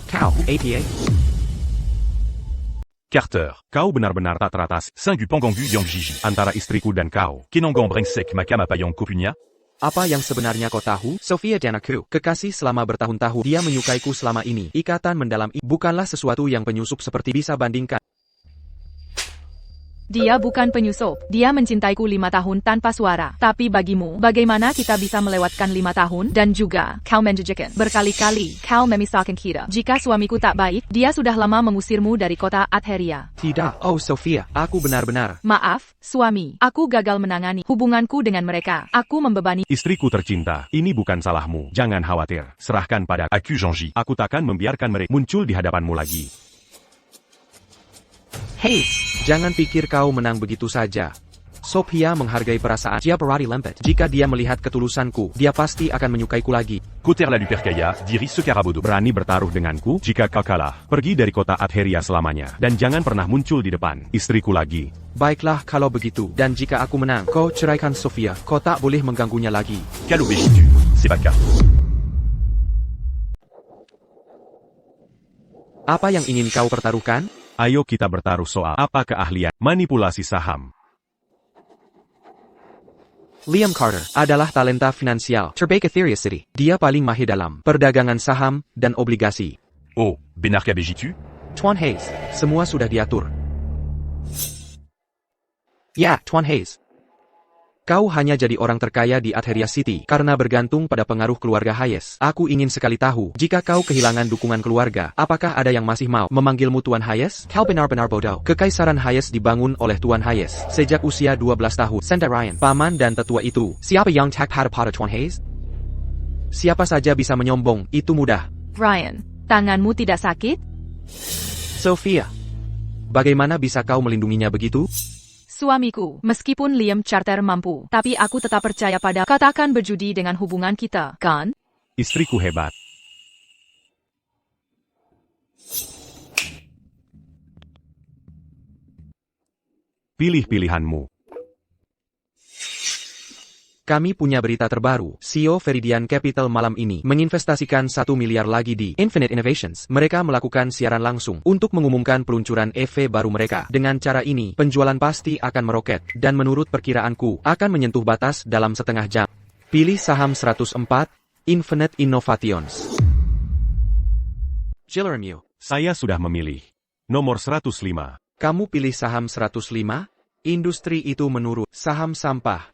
Kau, APA. Carter, kau benar-benar tak teratas. Singu Pangangu Yang Gigi. Antara istriku dan kau. Kenangan Brengsek Makama Payang Kopunya. Apa yang sebenarnya kau tahu? Sophia Janaku, kekasih selama bertahun-tahun. Dia menyukaiku selama ini. Ikatan mendalam bukanlah sesuatu yang penyusup seperti bisa bandingkan. Dia bukan penyusup. Dia mencintaiku 5 tahun tanpa suara. Tapi bagimu, bagaimana kita bisa melewatkan 5 tahun? Dan juga, kau menjejekan. Berkali-kali, kau memisahkan kita. Jika suamiku tak baik, dia sudah lama mengusirmu dari kota Atheria. Tidak, oh Sophia, aku benar-benar. Maaf, suami. Aku gagal menangani hubunganku dengan mereka. Aku membebani. Istriku tercinta, ini bukan salahmu. Jangan khawatir. Serahkan pada Aku Janji. Aku takkan membiarkan mereka muncul di hadapanmu lagi. Hei, jangan pikir kau menang begitu saja. Sophia menghargai perasaan dia berani lempet. Jika dia melihat ketulusanku, dia pasti akan menyukaiku lagi. Koter la Lupercaya, diri Sekarabodo. Berani bertaruh denganku? Jika kau kalah, pergi dari kota Atheria selamanya. Dan jangan pernah muncul di depan istriku lagi. Baiklah kalau begitu. Dan jika aku menang, kau ceraikan Sophia. Kau tak boleh mengganggunya lagi. Calo Begitu. Sebaka. Apa yang ingin kau pertaruhkan? Ayo kita bertaruh soal apa keahlian manipulasi saham. Liam Carter adalah talenta finansial terbaik Atheria City. Dia paling mahir dalam perdagangan saham dan obligasi. Oh, Benarka Begitu. Tuan Hayes, semua sudah diatur. Ya, Tuan Hayes. Kau hanya jadi orang terkaya di Atheria City karena bergantung pada pengaruh keluarga Hayes. Aku ingin sekali tahu, jika kau kehilangan dukungan keluarga, apakah ada yang masih mau memanggilmu Tuan Hayes? Kau benar-benar bodoh. Kekaisaran Hayes dibangun oleh Tuan Hayes sejak usia 12 tahun. Senda Ryan, paman dan tetua itu. Siapa yang tak pada Tuan Hayes? Siapa saja bisa menyombong, itu mudah. Ryan, tanganmu tidak sakit? Sophia, bagaimana bisa kau melindunginya begitu? Suamiku, meskipun Liam Carter mampu, tapi aku tetap percaya pada katakan berjudi dengan hubungan kita, kan? Istriku hebat. Pilih pilihanmu. Kami punya berita terbaru. CEO Veridian Capital malam ini menginvestasikan 1 miliar lagi di Infinite Innovations. Mereka melakukan siaran langsung untuk mengumumkan peluncuran EV baru mereka. Dengan cara ini, penjualan pasti akan meroket dan menurut perkiraanku akan menyentuh batas dalam setengah jam. Pilih saham 104 Infinite Innovations. Jeremy, Saya sudah memilih. Nomor 105. kamu pilih saham 105? Industri itu menurun. Saham sampah.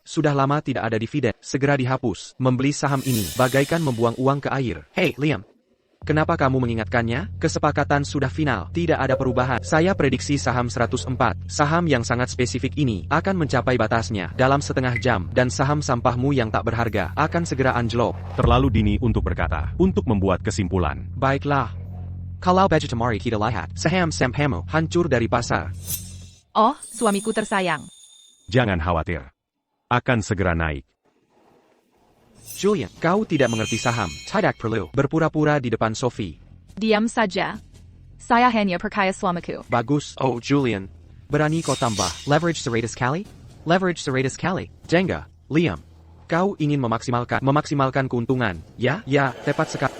Sudah lama tidak ada dividen. Segera dihapus. Membeli saham ini bagaikan membuang uang ke air. Hey, Liam. Kenapa kamu mengingatkannya? Kesepakatan sudah final. Tidak ada perubahan. Saya prediksi saham 104. Saham yang sangat spesifik ini akan mencapai batasnya dalam setengah jam. Dan saham sampahmu yang tak berharga akan segera anjlok. Terlalu dini untuk berkata, untuk membuat kesimpulan. Baiklah. Kalau baju temari kita lihat, saham sampahmu hancur dari pasar. Oh, suamiku tersayang. Jangan khawatir. Akan segera naik. Julian, kau tidak mengerti saham. Tidak perlu berpura-pura di depan Sophie. Diam saja. Saya hanya perkaya suamiku. Bagus. Oh, Julian. Berani kau tambah. Leverage 100 kali? Leverage 100 kali. Jengga. Liam. Kau ingin memaksimalkan keuntungan. Ya, tepat sekali.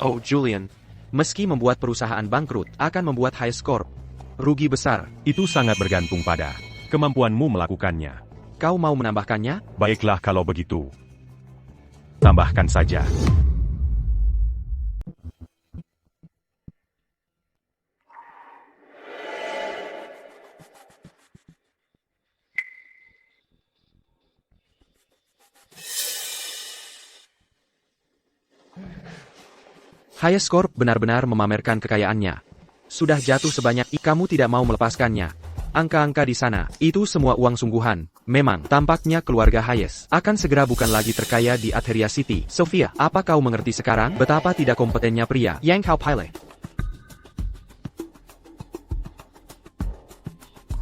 Oh, Julian. Meski membuat perusahaan bangkrut, akan membuat Hayes Corp rugi besar. Itu sangat bergantung pada kemampuanmu melakukannya. Kau mau menambahkannya? Baiklah kalau begitu. Tambahkan saja. Hayes Corp benar-benar memamerkan kekayaannya. Sudah jatuh sebanyak kamu tidak mau melepaskannya. Angka-angka di sana, itu semua uang sungguhan. Memang, tampaknya keluarga Hayes akan segera bukan lagi terkaya di Atheria City. Sophia, apa kau mengerti sekarang betapa tidak kompetennya pria yang kau pilih?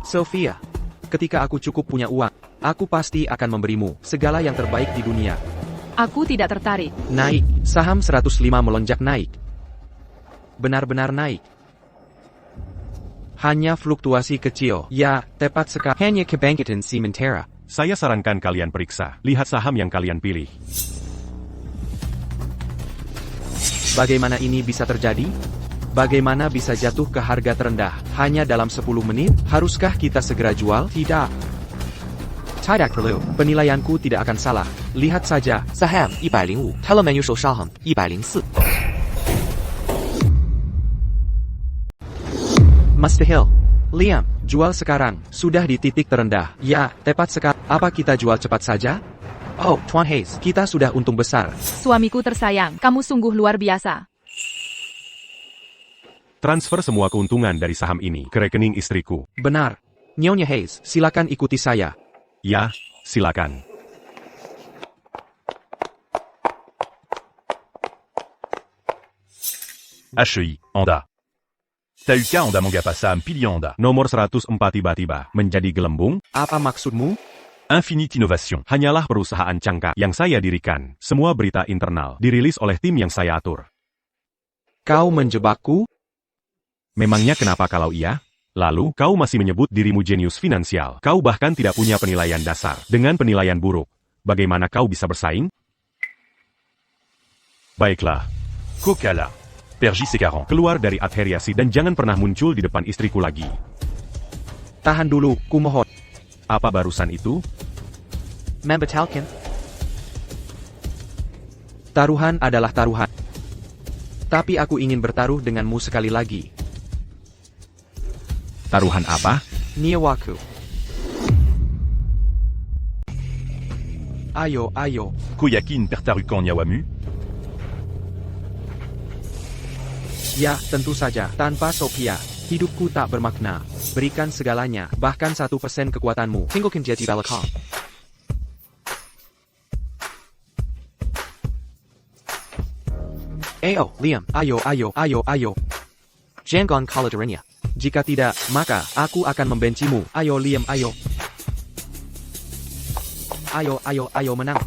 Sophia, ketika aku cukup punya uang, aku pasti akan memberimu segala yang terbaik di dunia. Aku tidak tertarik. Naik, saham 105 melonjak naik. Benar-benar naik. Hanya fluktuasi kecil. Ya, tepat sekali. Hanya kebangkitan sementara. Saya sarankan kalian periksa. Lihat saham yang kalian pilih. Bagaimana ini bisa terjadi? Bagaimana bisa jatuh ke harga terendah hanya dalam 10 menit? Haruskah kita segera jual? Tidak. Tidak perlu. Penilaianku tidak akan salah. Lihat saja. Saham 105, Telemen Yusho Saham 104. Mustahil. Liam, jual sekarang. Sudah di titik terendah. Ya, tepat sekali. Apa kita jual cepat saja? Oh, Tuan Hayes, kita sudah untung besar. Suamiku tersayang, kamu sungguh luar biasa. Transfer semua keuntungan dari saham ini ke rekening istriku. Benar. Nyonya Hayes, silakan ikuti saya. Ya, silakan. HEI, Honda. T'as eu qu'à Honda Manga Passam Pilier Honda. Nomor 104 tiba-tiba menjadi gelembung. Apa maksudmu? Infinite Innovation. Hanyalah perusahaan cangkak yang saya dirikan. Semua berita internal dirilis oleh tim yang saya atur. Kau menjebakku? Memangnya kenapa kalau iya? Lalu, kau masih menyebut dirimu jenius finansial. Kau bahkan tidak punya penilaian dasar. Dengan penilaian buruk, bagaimana kau bisa bersaing? Baiklah. Kokala. Pergi sekarang. Keluar dari Atheriasi dan jangan pernah muncul di depan istriku lagi. Tahan dulu, kumohon. Apa barusan itu? Membatalkan. Taruhan adalah taruhan. Tapi aku ingin bertaruh denganmu sekali lagi. Taruhan apa? Niawaku. Ayo, ayo. Koyakin Pertarukan Nyawamu. Ya, tentu saja. Tanpa Sophia, hidupku tak bermakna. Berikan segalanya, bahkan 1% kekuatanmu. Tinggalkan jadi balakam. Liam, ayo. Jangan kalah darinya. Jika tidak, maka aku akan membencimu. Ayo Liam, ayo. Ayo menang.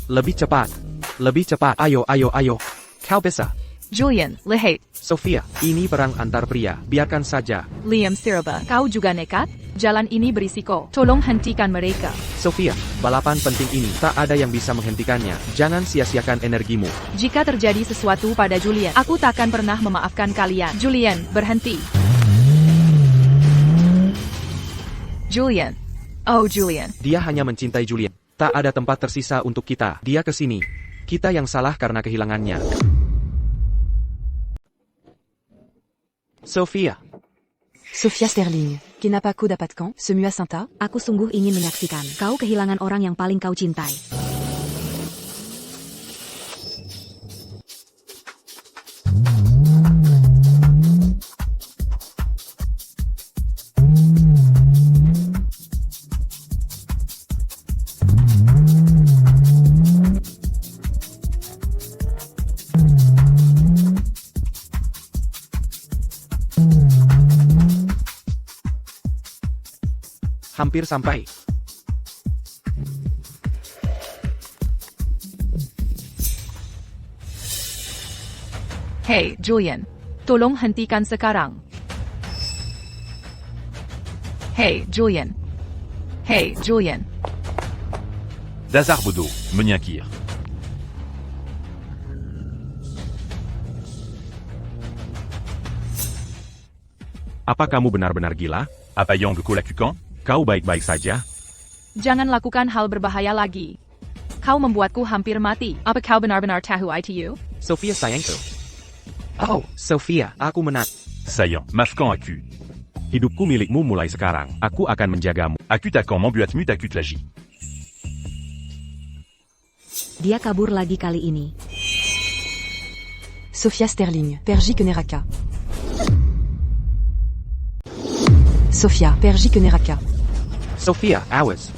Lebih cepat. Ayo. Kau bisa. Julian, lihat. Sophia, ini perang antar pria. Biarkan saja. Liam Siraba, kau juga nekat? Jalan ini berisiko. Tolong hentikan mereka. Sophia, balapan penting ini tak ada yang bisa menghentikannya. Jangan sia-siakan energimu. Jika terjadi sesuatu pada Julian, aku takkan pernah memaafkan kalian. Julian, berhenti. Julian. Oh, Julian. Dia hanya mencintai Julian. Tak ada tempat tersisa untuk kita. Dia ke sini. Kita yang salah karena kehilangannya. Sophia. Sophia Sterling, Kenapa Kuda Patkan, Semua Santa? Aku sungguh ingin menyaksikan kau kehilangan orang yang paling kau cintai. Hampir sampai. Hey, Julian. Tolong hentikan sekarang. Hey, Julian. Hey, Julian. Dazar Bodo, Menyankir. Apa kamu benar-benar gila? Apayang de Kolakukan? Kau baik-baik saja? Jangan lakukan hal berbahaya lagi. Kau membuatku hampir mati. Apa kau benar-benar tahu ITU? Sophia sayangku. Oh, Sophia, aku menang. Saillant, Mafkan Aku. Hidupku milikmu mulai sekarang. Aku akan menjagamu. Aku takan Mambuat Mut Aku Tlaji. Dia kabur lagi kali ini. Sophia Sterling, Perji Keneraka. Sophia, Perji Keneraka. Sophia, awas.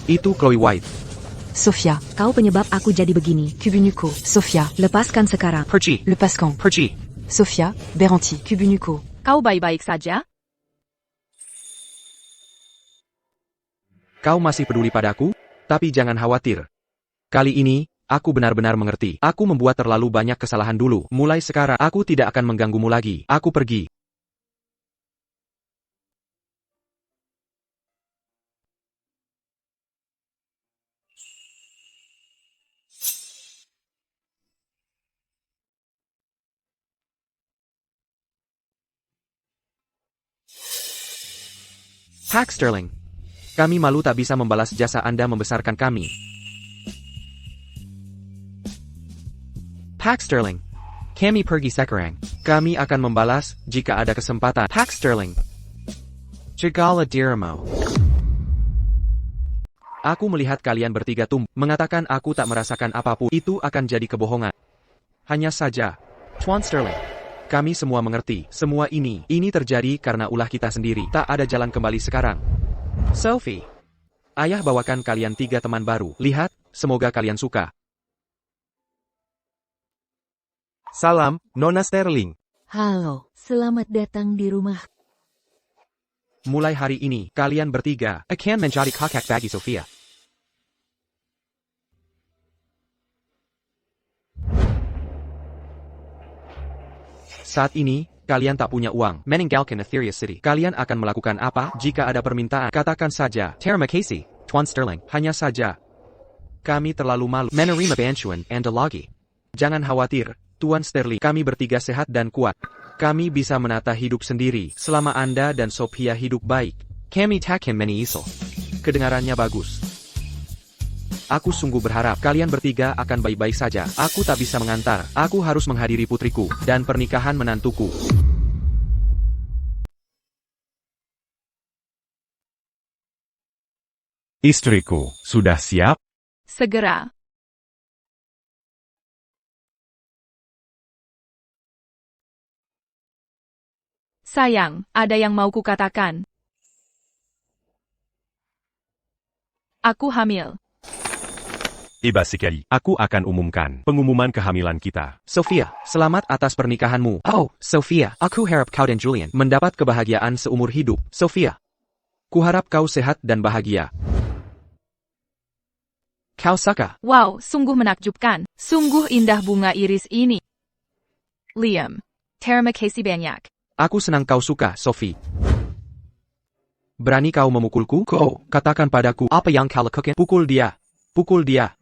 Itu Chloe White. Sophia, Kau penyebab aku jadi begini. Kubunuko. Sophia, Lepaskan sekarang. Perchi. Le Pascan. Perchi. Sophia, Beranti. Kubunuko. Kau baik-baik saja? Kau masih peduli padaku? Tapi jangan khawatir. Kali ini, aku benar-benar mengerti. Aku membuat terlalu banyak kesalahan dulu. Mulai sekarang, aku tidak akan mengganggumu lagi. Aku pergi. Pak Sterling. Kami malu tak bisa membalas jasa Anda membesarkan kami. Pak Sterling. Kami pergi sekarang. Kami akan membalas jika ada kesempatan. Pak Sterling. Jagala dirimu. Aku melihat kalian bertiga mengatakan aku tak merasakan apapun. Itu akan jadi kebohongan. Hanya saja. Tuan Sterling. Kami semua mengerti. Semua ini terjadi karena ulah kita sendiri. Tak ada jalan kembali sekarang. Sophie. Ayah bawakan kalian 3 teman baru. Lihat, semoga kalian suka. Salam, Nona Sterling. Halo, selamat datang di rumah. Mulai hari ini, kalian bertiga akan menjadi kakak bagi Sophia. Saat ini, kalian tak punya uang meninggalkan Etheria City. Kalian akan melakukan apa jika ada permintaan? Katakan saja, terima kasih, Tuan Sterling. Hanya saja, kami terlalu malu menerima bantuan Anda lagi. Jangan khawatir, Tuan Sterling. Kami bertiga sehat dan kuat. Kami bisa menata hidup sendiri selama Anda dan Sophia hidup baik. Kami takkan menyesal. Kedengarannya bagus. Aku sungguh berharap kalian bertiga akan baik-baik saja. Aku tak bisa mengantar. Aku harus menghadiri putriku dan pernikahan menantuku. Istriku, sudah siap? Segera. Sayang, ada yang mau kukatakan. Aku hamil. Eba Sekali. Aku akan umumkan pengumuman kehamilan kita. Sophia, selamat atas pernikahanmu. Oh, Sophia, aku harap kau dan Julian mendapat kebahagiaan seumur hidup. Sophia, kuharap kau sehat dan bahagia. Kau suka? Wow, sungguh menakjubkan. Sungguh indah bunga iris ini. Liam. Terima kasih banyak. Aku senang kau suka, Sophie. Berani kau memukulku? Kau, katakan padaku apa yang kau lakukan. Pukul dia. Pukul dia.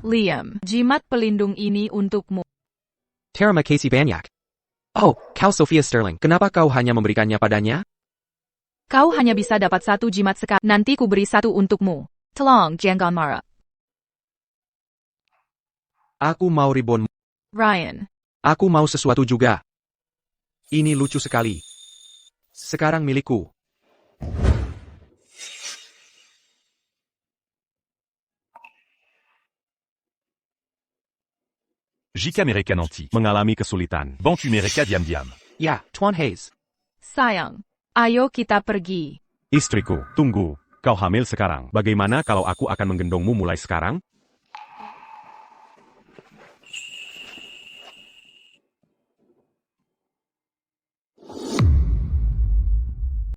Liam, jimat pelindung ini untukmu. Terima kasih banyak. Oh, kau Sophia Sterling. Kenapa kau hanya memberikannya padanya? Kau hanya bisa dapat 1 jimat sekali. Nanti ku beri 1 untukmu. Tolong, jangan marah. Aku mau ribbon. Ryan. Aku mau sesuatu juga. Ini lucu sekali. Sekarang milikku. Jika mereka nanti mengalami kesulitan, Bantu mereka diam-diam. Ya, Tuan Hayes. Sayang. Ayo kita pergi. istriku, tunggu. Kau hamil sekarang. Bagaimana kalau aku akan menggendongmu mulai sekarang?